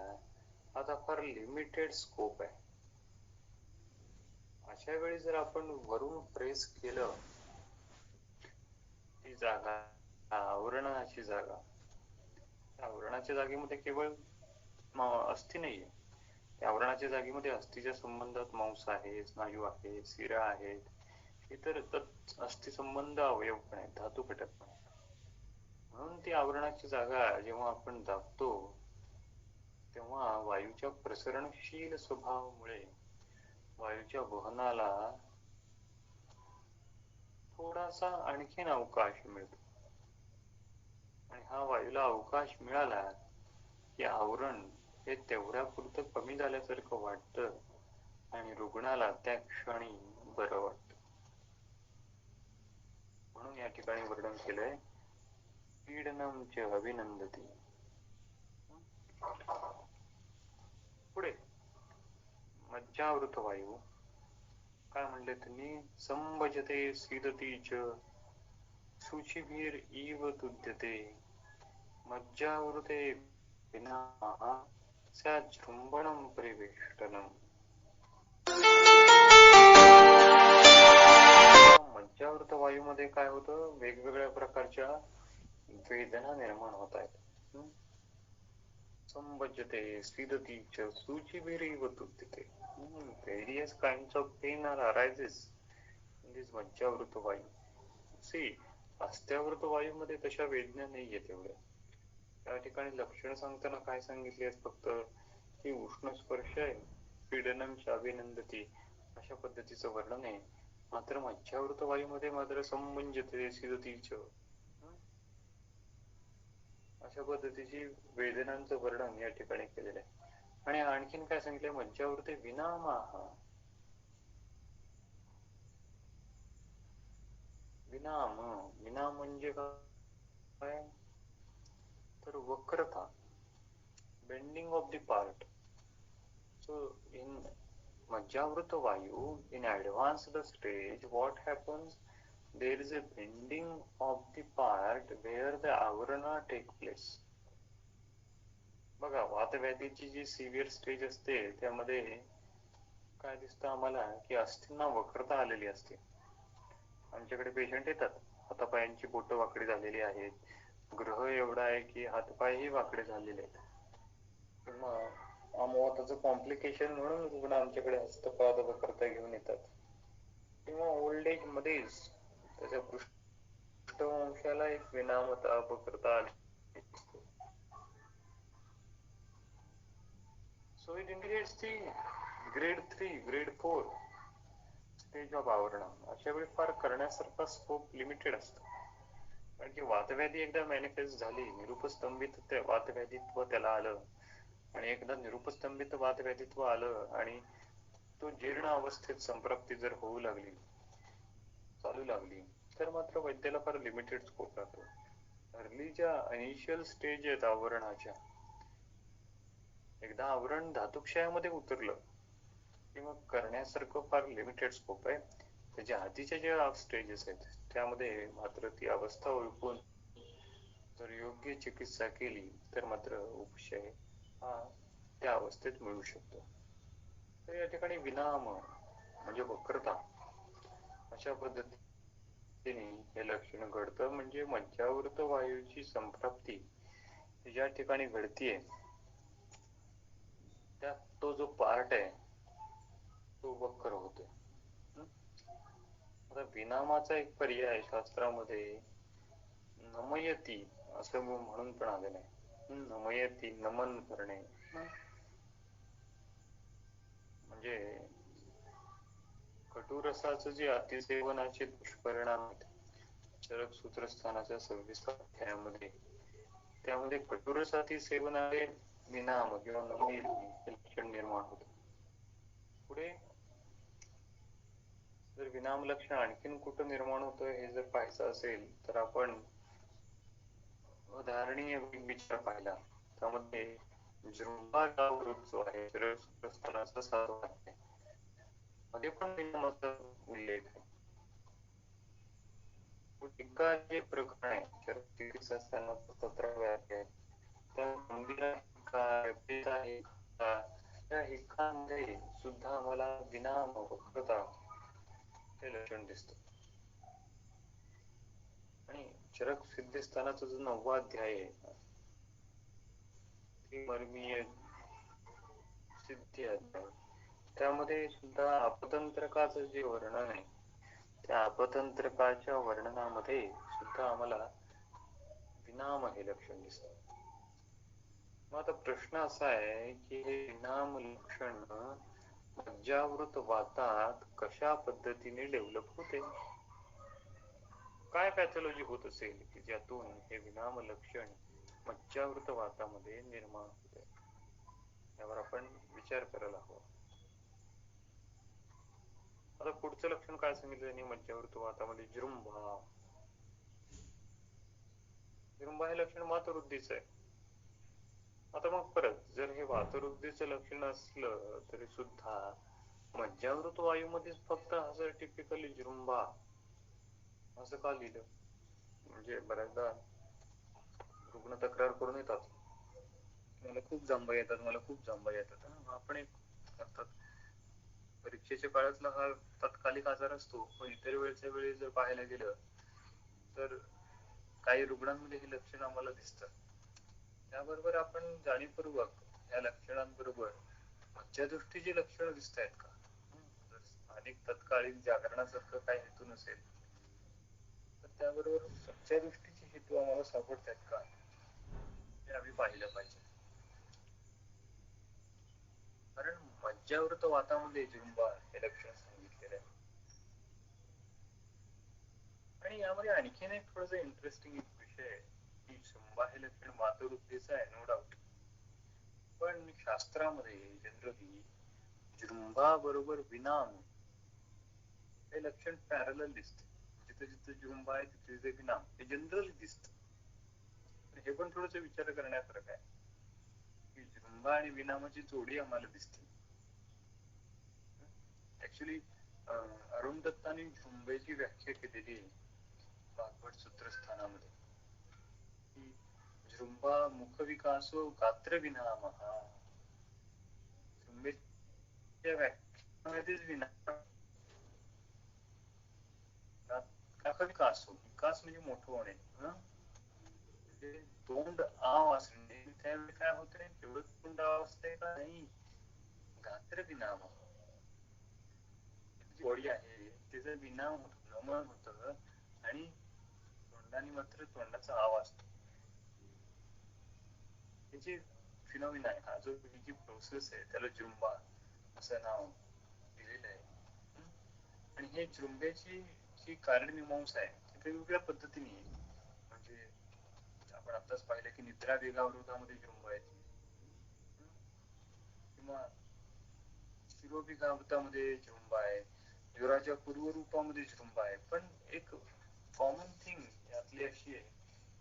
आता फार लिमिटेड स्कोप आहे. अशा वेळी जर आपण वरून प्रेस केलं ती जागा, आवरणाची जागा, आवरणाच्या जागेमध्ये केवळ अस्थि नाहीये, त्या आवरणाच्या जागेमध्ये अस्थीच्या संबंधात मांस आहे, स्नायू आहे, शिरा आहेत, इतर अस्थि संबंध अवयव पण आहेत, धातू घटक पण आहेत. म्हणून ती आवरणाची जागा जेव्हा आपण दाबतो तेव्हा वायूच्या प्रसरणशील स्वभावामुळे वायूच्या वहनाला थोडासा आणखीन अवकाश मिळतो. आणि हा वायूला अवकाश मिळाला की आवरण हे तेवढ्या पुरतं कमी झाल्यासारखं वाटतं आणि रुग्णाला त्या क्षणी बरं वाटतं. म्हणून या ठिकाणी वर्णन केलंय पीडनम च अभिनंदती. पुढे मज्जावृत वायू काय म्हणले त्यांनी? संभजते सीदती च शुचिभिर इव तुद्यते मज्जावृते विना स्याज्जृंभणं परिवेष्टनम्. मज्जावृत वायूमध्ये काय होतं? वेगवेगळ्या प्रकारच्या वेदना निर्माण होत आहेत. संभजते सीदती च शुचिभिरीव तुद्यते. Various kinds of pain are arises in this मज्जावृत वायू. See, अस्थ्यावृत वायूमध्ये तशा वेदना नाहीये तेवढ्या. त्या ठिकाणी लक्षण सांगताना काय सांगितले? फक्त की उष्ण स्पर्श आहे, पीडनम च अभिनंदती, अशा पद्धतीचं वर्णन आहे. मात्र मध्यावृत वायूमध्ये मात्र संमंजते सिदतीच अशा पद्धतीची वेदनांचं वर्णन या ठिकाणी केलेलं आहे. आणि आणखीन काय सांगितलंय, मज्जावृत्ती विनामाह. विनाम, विनाम म्हणजे काय, तर वक्रता, bending of the part. So in Majjavrita Vayu, in advanced stage, what happens? There is a bending of the part where the avarana take place. बघा, वातव्याधीची जी सिव्हिअर स्टेज असते त्यामध्ये काय दिसतं आम्हाला की अस्थींना वक्रता आलेली असते. आमच्याकडे पेशंट येतात, हातापायांची बोटं वाकडी झालेली आहेत, ग्रह एवढा आहे की हातपायही वाकडे झालेले आहेत. किंवा अमवाताचं कॉम्प्लिकेशन म्हणून रुग्ण आमच्याकडे हस्तपाद वक्रता घेऊन येतात. किंवा ओल्ड एज मध्येच त्याच्या पृष्ठवंशाला एक विनामता वक्रता आली. So it indicates the grade 3, grade 4 stage of आवरण. अशा वेळी फार करण्यासारखा स्कोप लिमिटेड असतो. कारण की वातव्याधी एकदा मॅनिफेस्ट झाली, निरुपस्तंभित वातव्याधित्व त्याला आलं, आणि एकदा निरुपस्तंभित वातव्याधित्व आलं आणि तो जीर्ण अवस्थेत संप्राप्ती जर होऊ लागली, चालू लागली, तर मात्र वैद्याला फार लिमिटेड स्कोप राहतो. अर्लीच्या इनिशियल स्टेज आहेत आवरणाच्या, एकदा आवरण धातुक्षयामध्ये उतरलं की मग करण्यासारखं फार लिमिटेड स्कोप आहे. त्याच्या आधीच्या ज्या स्टेजेस आहेत त्यामध्ये मात्र ती अवस्था ओळखून जर योग्य चिकित्सा केली तर मात्र उपशय हा त्या अवस्थेत मिळू शकतो. तर या ठिकाणी विनाम म्हणजे वक्रता अशा पद्धतीने हे लक्षण घडतं. म्हणजे मज्जावृत वायूची संप्राप्ती ज्या ठिकाणी घडतीये त्यात तो जो पार्ट आहे तो वक्र होतो. आता विनामाचा एक पर्याय शास्त्रामध्ये नमयती असं म्हणून पण आलेलं आहे. नमयती, नमन करणे, म्हणजे कटुरसाचं जे अतिसेवनाचे दुष्परिणाम आहेत चरक सूत्रस्थानाच्या 26व्या अध्यायामध्ये, त्यामध्ये कटुरस अतिसेवनाने विनाम किंवा नमयती हे लक्षण निर्माण होतं. पुढे जर विनाम लक्षण आणखीन कुठं निर्माण होतं हे जर पाहायचं असेल तर आपण उदाहरणीय विचार पाहिला, त्यामध्ये जृंभा वृत्त जो आहे सूत्रस्थानाचा 7वा अध्याय मध्ये पण विनामाचा उल्लेख आहे. एका जे प्रकरण आहे चरक असतानाचा 17व्या अध्याय, त्या मंदिरा आहे त्या हिक्कांमध्ये सुद्धा आम्हाला विनाम वक्रता हे लक्षण दिसतं. आणि चरक सिद्धस्थानाचा जो 9वा अध्याय आहे मर्मीय सिद्धी अध्याय, त्यामध्ये सुद्धा अपतंत्रकाचं जे वर्णन आहे त्या अपतंत्रकाच्या वर्णनामध्ये सुद्धा आम्हाला विनाम हे लक्षण दिसतं. मग आता प्रश्न असा आहे की हे विनाम लक्षण मज्जावृत वातात कशा पद्धतीने डेव्हलप होते, काय पॅथॉलॉजी होत असेल की ज्यातून हे विनाम लक्षण मज्जावृत वातामध्ये निर्माण होते, यावर आपण विचार करायला हवा. आता पुढचं लक्षण काय सांगितलं मज्जावृत वातामध्ये? जृंभा. जृंभा हे लक्षण वातवृद्धीच आहे. आता मग परत जर हे वातवृद्धीचं लक्षण असलं तरी सुद्धा मज्जावृत वायूमध्येच फक्त असं टिपिकली जृंभा असं का लिहिलं? म्हणजे बऱ्याचदा रुग्ण तक्रार करून येतात, मला खूप जांभा येतात, मला खूप जांभा येतात. आपण एक करतात परीक्षेच्या काळातला हा तात्कालिक आजार असतो, पण इतर वेळच्या वेळी जर पाहायला गेलं तर काही रुग्णांमध्ये हे लक्षण आम्हाला दिसतात. त्याबरोबर आपण जाणीवपूर्वक या लक्षणांबरोबर मज्जा दृष्टीची लक्षणं दिसत आहेत का, जर स्थानिक तत्कालीन जागरणासारखं काही हेतू नसेल तर त्याबरोबर मज्जा दृष्टीचे हेतू आम्हाला सापडतात का हे आम्ही पाहिलं पाहिजे. कारण मज्जावृत वातामध्ये जृंभा हे लक्षण सांगितलेलं आहे. आणि यामध्ये आणखीन एक थोडस इंटरेस्टिंग एक विषय आहे की जृंबा हे लक्षण वातवृद्धीचं आहे, नो डाऊट. पण शास्त्रामध्ये जनरली जृंभा बरोबर विनाम हे लक्षण पॅरलल दिसते. जिथे जिथे जृंभा आहे तिथे तिथे विनाम हे जनरली दिसत. हे पण थोडस विचार करण्यासारखं आहे की जृंभा आणि विनामाची जोडी आम्हाला दिसते. ऍक्च्युली अरुण दत्तांनी झुंबेची व्याख्या केलेली आहे भागवत सूत्रस्थानामध्ये की जृंभा मुख विकासो गात्र विनामः. झुंबेच्या व्याख्यामध्येच विनाम विकास विकास म्हणजे मोठं होणे, तोंड आव असणे. त्यावेळी काय होते, तेवढं तोंड आव असते का नाही, गात्र विनाम बॉडी आहे तिचं विनाम होत, नमन होत आणि तोंडाने मात्र तोंडाचा आवाज असतो. त्याची फिनॉमिना आहे. हा जो जी प्रोसेस आहे त्याला जृंबा असं नाव दिलेलं आहे. आणि हे जृंबेची जी कार्यमीमांसा आहे ती वेगवेगळ्या पद्धतीने आहे. म्हणजे आपण आताच पाहिलं की निद्रा वेगावरोधामध्ये जृंबा येते किंवा शिरोभिगावृतामध्ये जृंबा आहे, ज्वराच्या पूर्वरूपामध्ये जृंबा आहे. पण एक कॉमन थिंग यातली अशी आहे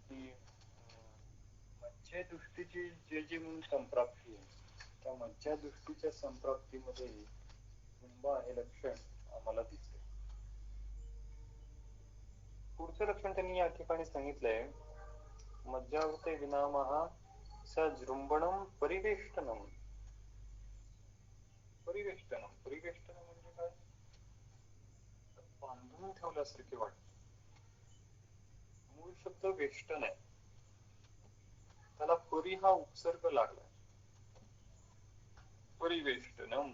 की मज्जा दृष्टीची जे म्हणून संप्राप्ती आहे त्या मज्जा दृष्टीच्या संप्राप्तीमध्ये जृंबा हे लक्षण आम्हाला दिसते. पुढचं लक्षण त्यांनी या ठिकाणी सांगितलंय, मज्जावृते विनामः स जृंबणम परिवेष्टनम. परिवेष्टनम परिवेष्टनम म्हणजे काय, बांधून ठेवल्यासारखे वाटत. मूळ शब्द वेष्टन आहे, त्याला परी हा उपसर्ग लागला, परिवेष्टनम.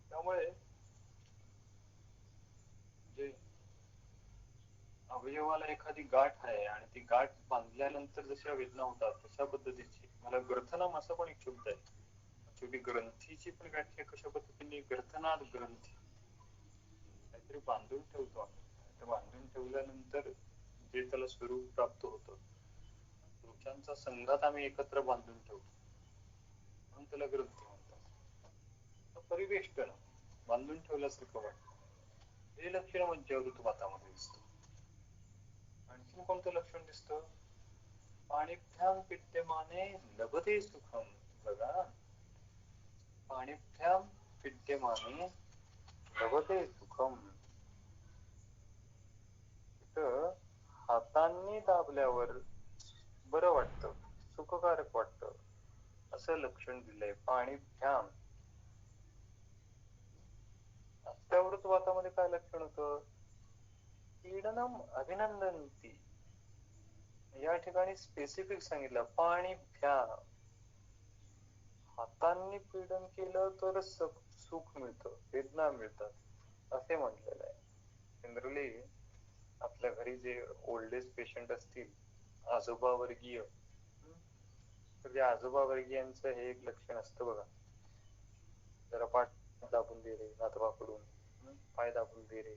त्यामुळे जे अवयवाला एखादी गाठ आहे आणि ती गाठ बांधल्यानंतर जशा वेदना होतात तशा पद्धतीची, मला ग्रथनम असं पण एक शब्द आहे, शेवटी ग्रंथीची पण व्याख्या कशा पद्धतीने, ग्रथनाद ग्रंथी, काहीतरी बांधून ठेवतो आपण, बांधून ठेवल्यानंतर जे त्याला स्वरूप प्राप्त होतं, वृक्षांचा संघात आम्ही एकत्र बांधून ठेवतो म्हणून त्याला ग्रंथी म्हणतात. परिवेष्टन बांधून ठेवल्यासारखं वाटतं, हे लक्षण मज्जावृत वातामध्ये दिसतं. आणखीन कोणतं लक्षण दिसतं, पाणिभ्याम विद्यमाने लभते सुखम. बघा, पाणिभ्याम विद्यमाने लभते सुखम. तिथं हातांनी दाबल्यावर बरं वाटतं, सुखकारक वाटतं असं लक्षण दिलंय. पाणिभ्याम. अत्यावृत वातामध्ये काय लक्षण होतं, पीडनम अभिनंदन्ति. या ठिकाणी स्पेसिफिक सांगितलं, पाणिभ्याम, हातांनी पीडन केलं तर सुख मिळतं, वेदना मिळतात असे म्हटलेलं आहे. जनरली आपल्या घरी जे ओल्ड एज पेशंट असतील, आजोबा वर्गीय, तर त्या आजोबा वर्गीयांचं हे एक लक्षण असतं बघा, जरा पाठ दाबून दे रे नातवाकडून, पाय दाबून दे रे,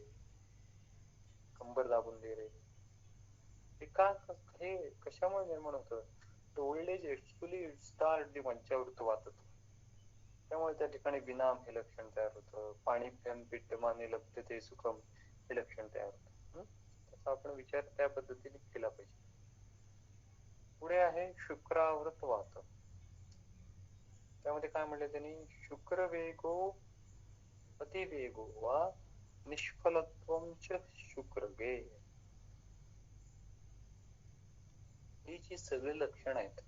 कंबर दाबून दे रे. हे का, हे कशामुळे निर्माण होतं, ओल्ड एज ऍक्च्युअली स्टार्ट दी मज्जावृत वातत्व. त्यामुळे त्या ठिकाणी विनाम हे लक्षण तयार होतं, पाणिभ्याम विद्यमाने लभते सुखम हे लक्षण तयार होतं. त्याचा आपण विचार त्या पद्धतीने केला पाहिजे. पुढे आहे शुक्रावृत वात. त्यामध्ये काय म्हटलं त्यांनी, शुक्रवेगो अतिवेगो वा निष्फलत्वं च शुक्रगे. ही जी सगळे लक्षण आहेत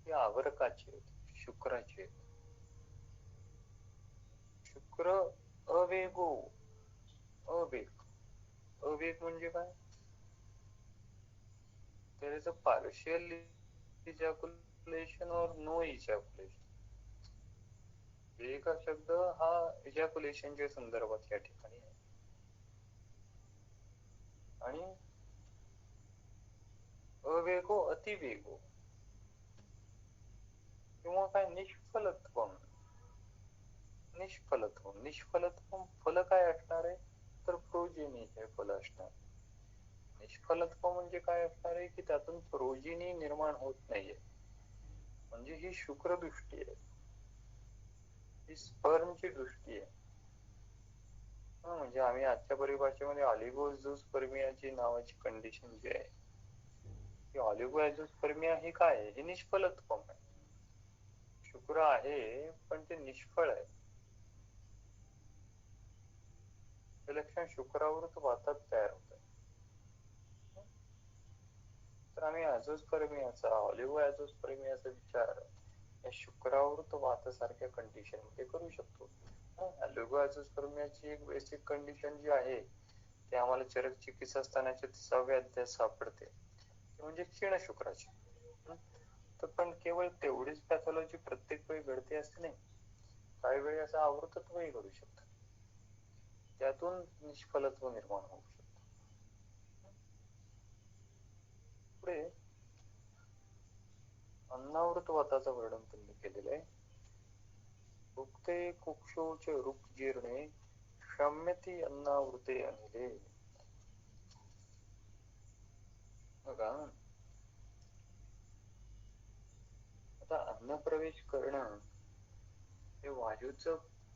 ती आवर्काची आहेत, शुक्राची आहेत. शुक्र अवेगो, अवेग, अवेग म्हणजे काय, there is a partial ejaculation or no ejaculation. वेग हा शब्द हा इजॅक्युलेशनच्या संदर्भात या ठिकाणी आहे. आणि अवेगो अतिवेगो किंवा काय, निष्फलत्वम. निष्फलत्वम, निष्फलत्वम फल काय असणार आहे, निष्फलत्व म्हणजे काय असणार आहे की त्यातून प्रोजिनी निर्माण होत नाहीये. म्हणजे ही शुक्र दृष्टी आहे, ही स्पर्मची दृष्टी आहे. म्हणजे आम्ही आजच्या परिभाषेमध्ये ऑलिगोझोस्पर्मियाची नावाची कंडिशन जी आहे, की ऑलिगोझोस्पर्मिया ही काय आहे? हे निष्फलत्व आहे. शुक्र आहे पण ते निष्फळ आहे. हे लक्षण शुक्रावृत वातात तयार होत आहे. तर आम्ही अझोस्पर्मियाचा, ऑलिगोझोस्पर्मियाचा विचार या शुक्रावृत वातासारख्या कंडिशन मध्ये करू शकतो. ऑलिगोझोस्पर्मियाची एक बेसिक कंडिशन जी आहे ते आम्हाला चरक चिकित्सा स्थानाच्या 30व्या अध्यायात सापडते, ते म्हणजे क्षीण शुक्राची. तर पण केवळ तेवढीच पॅथॉलॉजी प्रत्येक वेळी घडते असे नाही, काही वेळी असं आवृतत्वही घडू शकतं, त्यातून निष्फलत्व निर्माण होऊ शकतं. पुढे अन्नावृत वाताचं वर्णन त्यांनी केलेलं आहे. भुक्ते कुक्षोच रुक् जीर्णे शम्यती अन्नावृते अनिले. बघा, आता अन्न प्रवेश करणं हे वायूचं,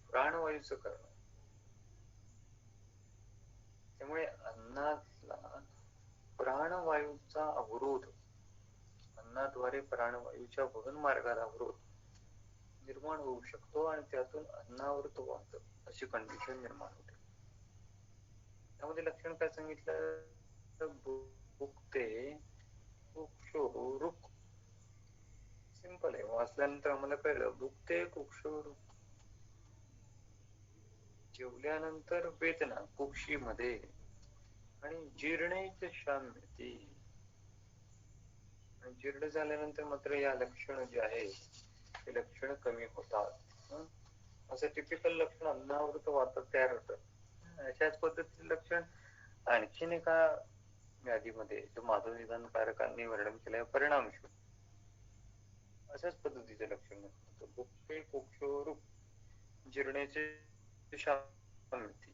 प्राणवायूचं करणं. त्यामुळे अन्नातला प्राणवायूचा अवरोध, अन्नाद्वारे प्राणवायूच्या वहन मार्गाला अवरोध निर्माण होऊ शकतो आणि त्यातून अन्नावृत वात अशी कंडिशन निर्माण होते. त्यामध्ये लक्षण काय सांगितलं? भुक्ते कुक्षो रुक्. सिंपल आहे, वाचल्यानंतर आम्हाला कळलं. भुक्ते कुक्षो रुक्, जेवल्यानंतर वेदना कुक्षीमध्ये, आणि जीर्णेच शाम्यती, जीर्ण झाल्यानंतर मात्र या लक्षण जे आहे ते लक्षण कमी होतात. असं टिपिकल लक्षण अन्नावृत वातात तयार होतं. अशाच पद्धतीचे लक्षण आणखीन एका व्याधीमध्ये जो माधव निदानकारकांनी वर्णन केलंय, परिणामशूल, अशाच पद्धतीचे लक्षण होतं. भुक्ते कुक्षो रुक्, जीर्णेचे शाम्यती.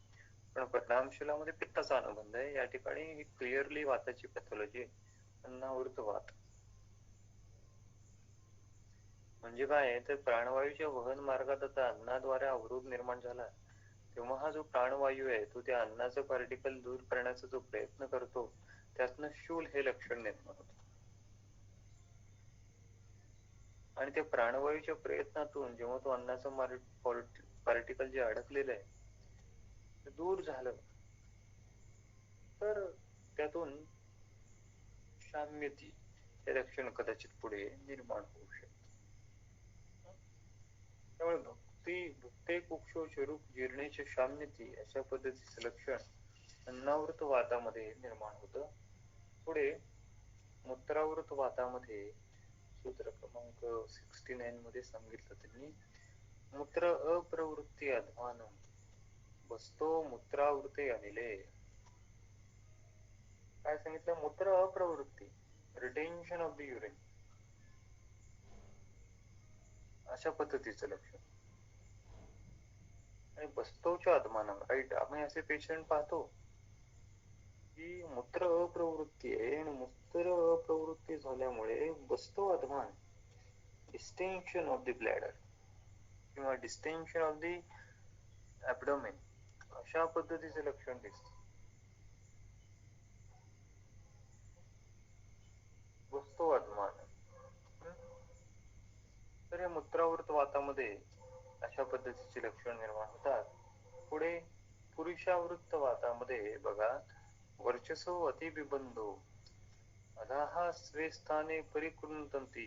पण परिणामशिलामध्ये पित्ताचा अनुबंध आहे. या ठिकाणी ही क्लिअरली वाताची पॅथॉलॉजी, अन्नावृत वात. म्हणजे काय आहे तर प्राणवायूच्या वहन मार्गात आता अन्नाद्वारे अवरोध निर्माण झाला तेव्हा हा जो प्राणवायू आहे तो त्या अन्नाचं पार्टिकल दूर करण्याचा जो प्रयत्न करतो त्यातनं शूल हे लक्षण निर्माण होतं. आणि त्या प्राणवायूच्या प्रयत्नातून जेव्हा तो अन्नाचं पार्टिकल जे अडकलेलं आहे ते दूर झालं तर त्यातून शाम्यती हे लक्षण कदाचित पुढे निर्माण होऊ शकतं. त्यामुळे भुक्ते कुक्षोच रुक् जीर्णेच शाम्यती अशा पद्धतीचं लक्षण अन्नावृत वातामध्ये निर्माण होतं. पुढे मूत्रावृत वातामध्ये सूत्र क्रमांक 69 मध्ये सांगितलं त्यांनी, मूत्र अप्रवृत्ती अध्वानम बसतो मूत्रावृते अनिले. काय सांगितलं? मूत्र अप्रवृत्ती, रिटेन्शन ऑफ द युरिन, अशा पद्धतीचं लक्षण. आणि बस्तोच्या अधमानम, राईट, आम्ही असे पेशंट पाहतो की मूत्र अप्रवृत्ती आहे आणि मूत्र अप्रवृत्ती झाल्यामुळे बसतो अधमान, डिस्टेन्शन ऑफ द ब्लॅडर किंवा डिस्टेन्शन ऑफ द ऍब्डोमेन, अशा पद्धतीचे लक्षण दिसते. बसतो अधमान. तर या मूत्रावृत वातामध्ये अशा पद्धतीचे लक्षण निर्माण होतात. पुढे पुरुषावृत्त वातामध्ये बघा, वर्चसो अतिबिबंधो अधाः स्वे स्थाने परिकृन्तन्ति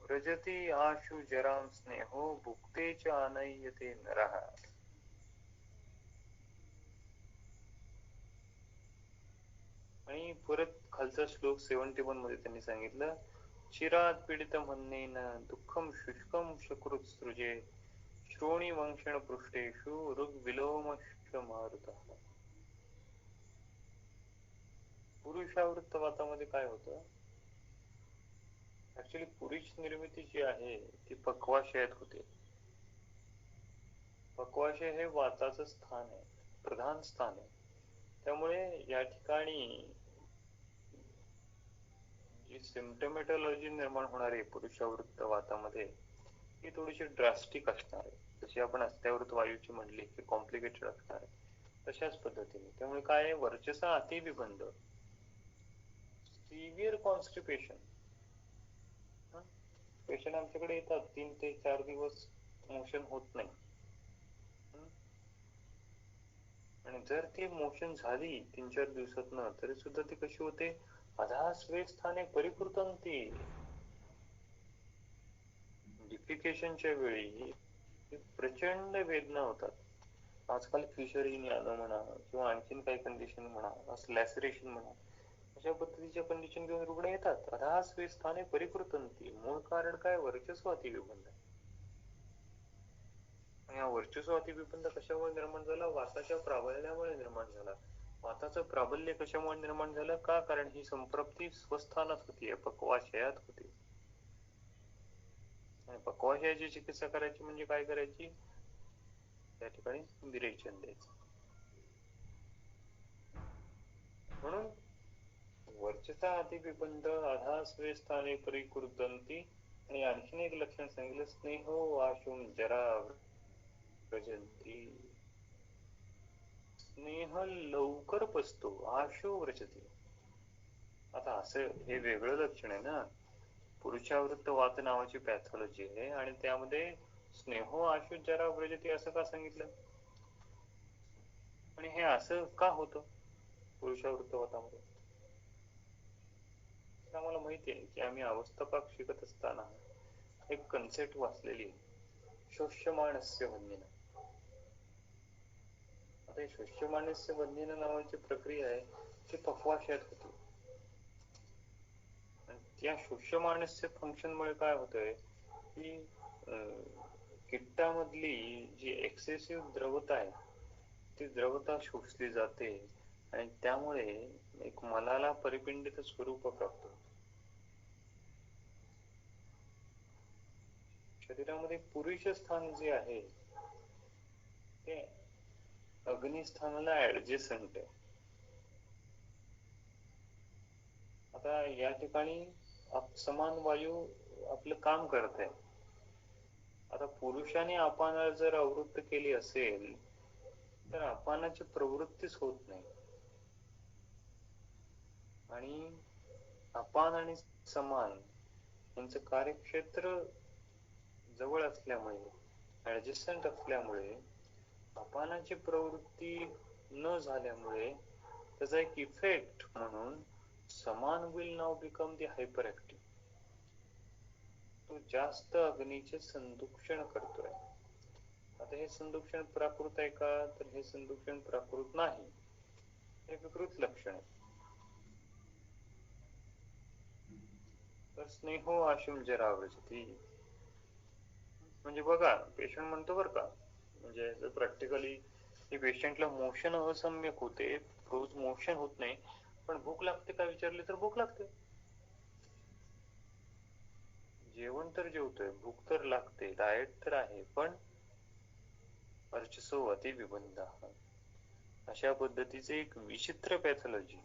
व्रजति आशु जरां स्नेहो भुक्ते च आनय्यते नरः. आणि परत खालचा श्लोक 71 मध्ये त्यांनी सांगितलं, चिरात पीडितम अन्नेन दुःखम शुष्कम सकृत सृजे श्रोणी वंक्षण पृष्ठेषु ऋग्विलोमश्च मारुतः. पुरुषावृत्त वातामध्ये काय होतं? ऍक्च्युली पुरुष निर्मिती जी आहे ती पक्वाशयात होते. पक्वाशय हे वाताचं स्थान आहे, प्रधान स्थान आहे. त्यामुळे या ठिकाणी जी सिम्पटोमॅटॉलॉजी निर्माण होणार आहे पुरुषावृत्त वातामध्ये ही थोडीशी ड्रास्टिक असणार आहे. जशी आपण अस्त्यावृत वायूची म्हणली की कॉम्प्लिकेटेड असणार आहे तशाच पद्धतीने. त्यामुळे काय आहे, वर्चसा अतिविबंध, सिव्हिअर कॉन्स्टिपेशन. पेशंट आमच्याकडे येतात 3 ते 4 दिवस मोशन होत नाही, आणि जर ती मोशन झाली 3-4 दिवसातनं तरी सुद्धा ती कशी होते, अधा स्वे स्थाने परिकृतंती. डिफिकेशनच्या वेळी प्रचंड वेदना होतात. आजकाल फिशरिंग यानं म्हणा किंवा आणखीन काही कंडिशन म्हणा, लॅसरेशन म्हणा, अशा पद्धतीच्या कंडिशन घेऊन रुग्ण येतात. अधा स्वे स्थाने परिकृतंती. मूळ कारण काय, वर्चस्व अतिविबंध. आणि हा वर्चस्व अतिविबंध कशामुळे निर्माण झाला, वाताच्या प्राबल्यामुळे निर्माण झाला. वाताचं प्राबल्य कशामुळे निर्माण झालं का, कारण ही संप्राप्ती स्वस्थानात होती, पक्वाशयात होती. आणि पक्वाशयाची चिकित्सा करायची म्हणजे काय करायची, त्या ठिकाणी विरेचन द्यायचं. म्हणून वर्चसा अतिविबंध, अधा स्वे स्थाने परिकृतंती. आणि आणखीन एक लक्षण सांगितलं, स्नेहो आशुम जरा व्रजंती. स्नेह लवकर पचतो, आशु व्रजते. आता असं हे वेगळं लक्षण आहे ना. पुरुषावृत्त वात नावाची पॅथॉलॉजी आहे आणि त्यामध्ये स्नेहो आशु जरा व्रजते असं का सांगितलं, आणि हे असं का होतं पुरुषावृत्त वातामध्ये. आम्हाला माहिती आहे की आम्ही अवस्थापाक शिकत असताना एक कन्सेप्ट वाचलेली, शोष्यमाणस्य वन्यन. आता शोष्यमाणस्य वन्यन नावाची प्रक्रिया आहे ती पक्वाशयात होती. आणि त्या शोष्यमाणस्य फंक्शन मुळे काय होतंय की किट्टामधली जी एक्सेसिव्ह द्रवता आहे ती द्रवता शोषली जाते आणि त्यामुळे एक मलाला परिपिंडित स्वरूप प्राप्त होतं. शरीरामध्ये पुरुष स्थान जे आहे ते अग्निस्थानाला ऍडजेसंट आहे. आता या ठिकाणी समान वायू आपलं काम करत आहे. आता पुरुषाने अपानाला जर आवृत्त केली असेल तर अपानाची प्रवृत्तीच होत नाही, आणि अपान आणि समान यांचं कार्यक्षेत्र जवळ असल्यामुळे, ऍडजस्टंट असल्यामुळे, अपानाची प्रवृत्ती न झाल्यामुळे त्याचा एक इफेक्ट म्हणून समान will now become the hyper active. तो जास्त अग्नीचे संदूषण करतोय. आता हे संदूषण प्राकृत आहे का, तर हे संदूषण प्राकृत नाही, हे विकृत लक्षण आहे. तर स्नेहो आशुम जरा व्रजती म्हणजे बघा, पेशंट म्हणतो बरं का, म्हणजे प्रॅक्टिकली पेशंटला मोशन असम्यक होते, रोज मोशन होत नाही, पण भूक लागते का विचारले तर भूक लागते. जेवण तर जेवतोय, भूक तर लागते, डाएट तर आहे, पण वर्चसो अतिविबंध. अशा पद्धतीचे एक विचित्र पॅथॉलॉजी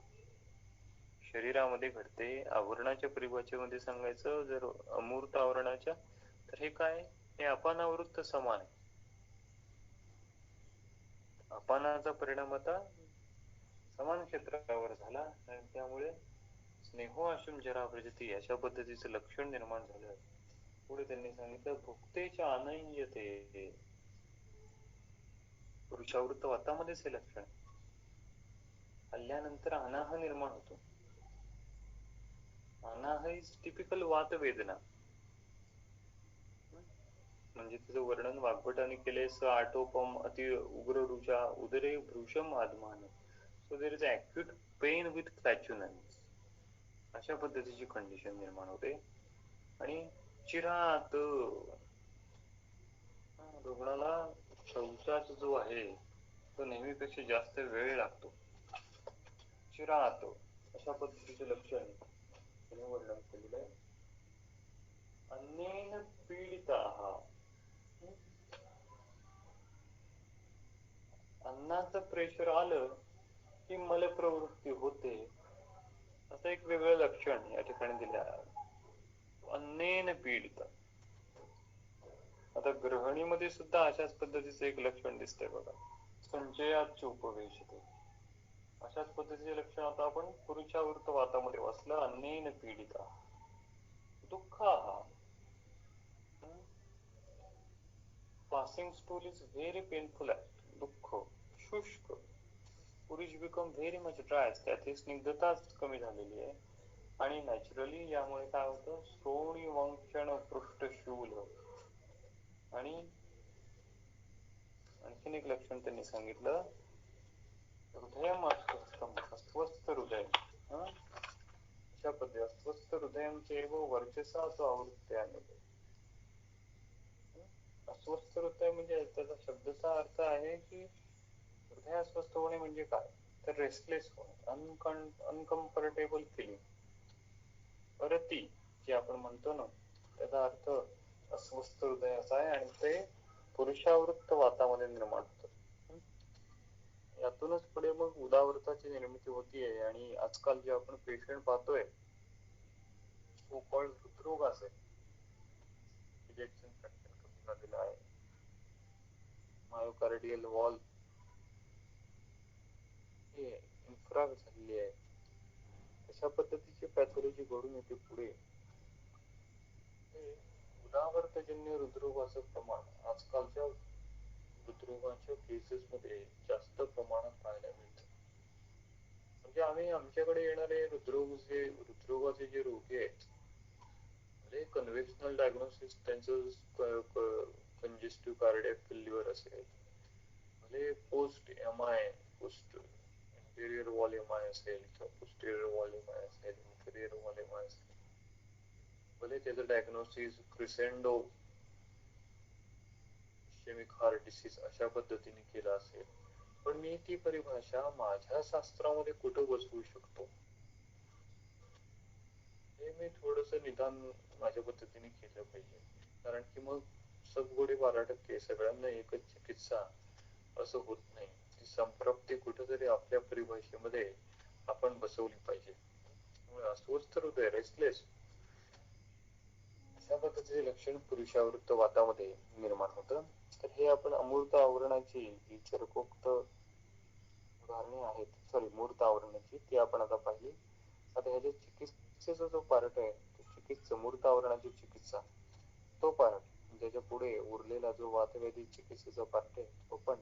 शरीरामध्ये घडते. आवरणाच्या परिभाषेमध्ये सांगायचं जर अमूर्त आवरणाच्या, तर हे काय, हे अपानावृत्त समान आहे. अपानाचा परिणाम आता समान क्षेत्रावर झाला आणि त्यामुळे स्नेहो आशुम जरा व्रजती अशा पद्धतीचं लक्षण निर्माण झालं. पुढे त्यांनी सांगितलं, भुक्तेच्या अनय्यते. पुरुषावृत्त वातामध्येच हे लक्षण, हल्ल्यानंतर अनाह निर्माण होतो. अनाह इज टिपिकल वात वेदना. म्हणजे तिचं वर्णन वाग्भटाने केले, स आटोपम अति उग्र रुचा उदरे भ्रूषम आत्मान. So there is acute pain with flatulence. अशा पद्धतीची कंडिशन निर्माण होते. आणि चिरात, रुग्णाला शौचाच जो आहे तो नेहमीपेक्षा जास्त वेळ लागतो. चिरात अशा पद्धतीचे लक्षण त्याने वर्णन केलेलं आहे. अन्येन पीडिताः, अन्नाचं प्रेशर आलं की मलप्रवृत्ती होते, असं एक वेगळं लक्षण या ठिकाणी दिलं आहे. अन्नेन पीडित. आता ग्रहणीमध्ये सुद्धा अशाच पद्धतीचं एक लक्षण दिसतंय बघा, संचयात उपवेशते. अशाच पद्धतीचे लक्षण आता आपण पुरुषावृत्त वातामध्ये वाचलं. अन्नेन पीडिता दुःखाः. Passing stool is very painful act. दुःख, शुष्क. पुरुष become very much dry. त्याची स्निग्धताच कमी झालेली आहे. आणि नॅचरली यामुळे काय होतं, श्रोणी वंक्षण पृष्ठ शूल. आणि आणखीन एक लक्षण त्यांनी सांगितलं, हृदयम अस्वस्थम, अस्वस्थ हृदय. अशा पद्धती अस्वस्थ हृदयम चैव वर्चसाचो आवृत्त्याने. अस्वस्थ हृदय म्हणजे त्याचा शब्दाचा अर्थ आहे की हृदय अस्वस्थ होणे म्हणजे काय, तर रेस्टलेस होणे, अनकम्फर्टेबल फिलिंग. परती जे आपण म्हणतो ना, त्याचा अर्थ अस्वस्थ हृदय असा आहे आणि ते पुरुषावृत्त वातामध्ये निर्माण होतं. यातूनच पुढे मग उदावृत्ताची निर्मिती होतीये. आणि आजकाल जे आपण पेशंट पाहतोय, सो कॉल्ड हृदरोग असेल, इजेक्शन फ्रॅक्शन कमी झालेला आहे, मायोकार्डियल वॉल हे इन्फ्रा झालेली आहे, अशा पद्धतीची पॅथॉलॉजी घडून येते पुढे. उदावर्तजन्य हृदरोगाचं प्रमाण आजकालच्या हृदरोगाच्या केसेस मध्ये जास्त प्रमाणात पाहायला मिळतं. म्हणजे आम्ही आमच्याकडे येणारे हृदरोगाचे जे रोगी आहेत, म्हणजे कन्व्हेन्शनल डायग्नोसिस त्यांचं कंजेस्टिव्ह कार्डियक फेल्युअर असेल, म्हणजे post MI, post anterior wall MI असेल किंवा पोस्टेरियर वॉल एमआय असेल, इंटेरियर वॉल एमआय असेल, भले त्याचं diagnosis crescendo ischemic heart disease अशा पद्धतीने केला असेल, पण मी ती परिभाषा माझ्या शास्त्रामध्ये कुठं बसवू शकतो, हे मी थोडस निदान माझ्या पद्धतीने केलं पाहिजे. कारण की मग सबगोडी 12% सगळ्यांना एकच चिकित्सा असं होत नाही. ती संप्राप्ती कुठेतरी आपल्या परिभाषेमध्ये आपण बसवली पाहिजे. अस्वस्थ हृदय, रेस्टलेस, अशा पद्धतीचे लक्षण पुरुषावृत्त वातामध्ये निर्माण होतं. तर हे आपण अमूर्त आवरणाची जी चरकोक्त उदाहरणे आहेत, मूर्त आवरणाची, ती आपण आता पाहिली. आता ह्याच्या चिकित्सेचा जो पार्ट आहे, तो चिकित्सा, मूर्त आवरणाची चिकित्सा, तो पार्ट, त्याच्या पुढे उरलेला जो वातव्याधी चिकित्सेचा पार्ट आहे, तो पण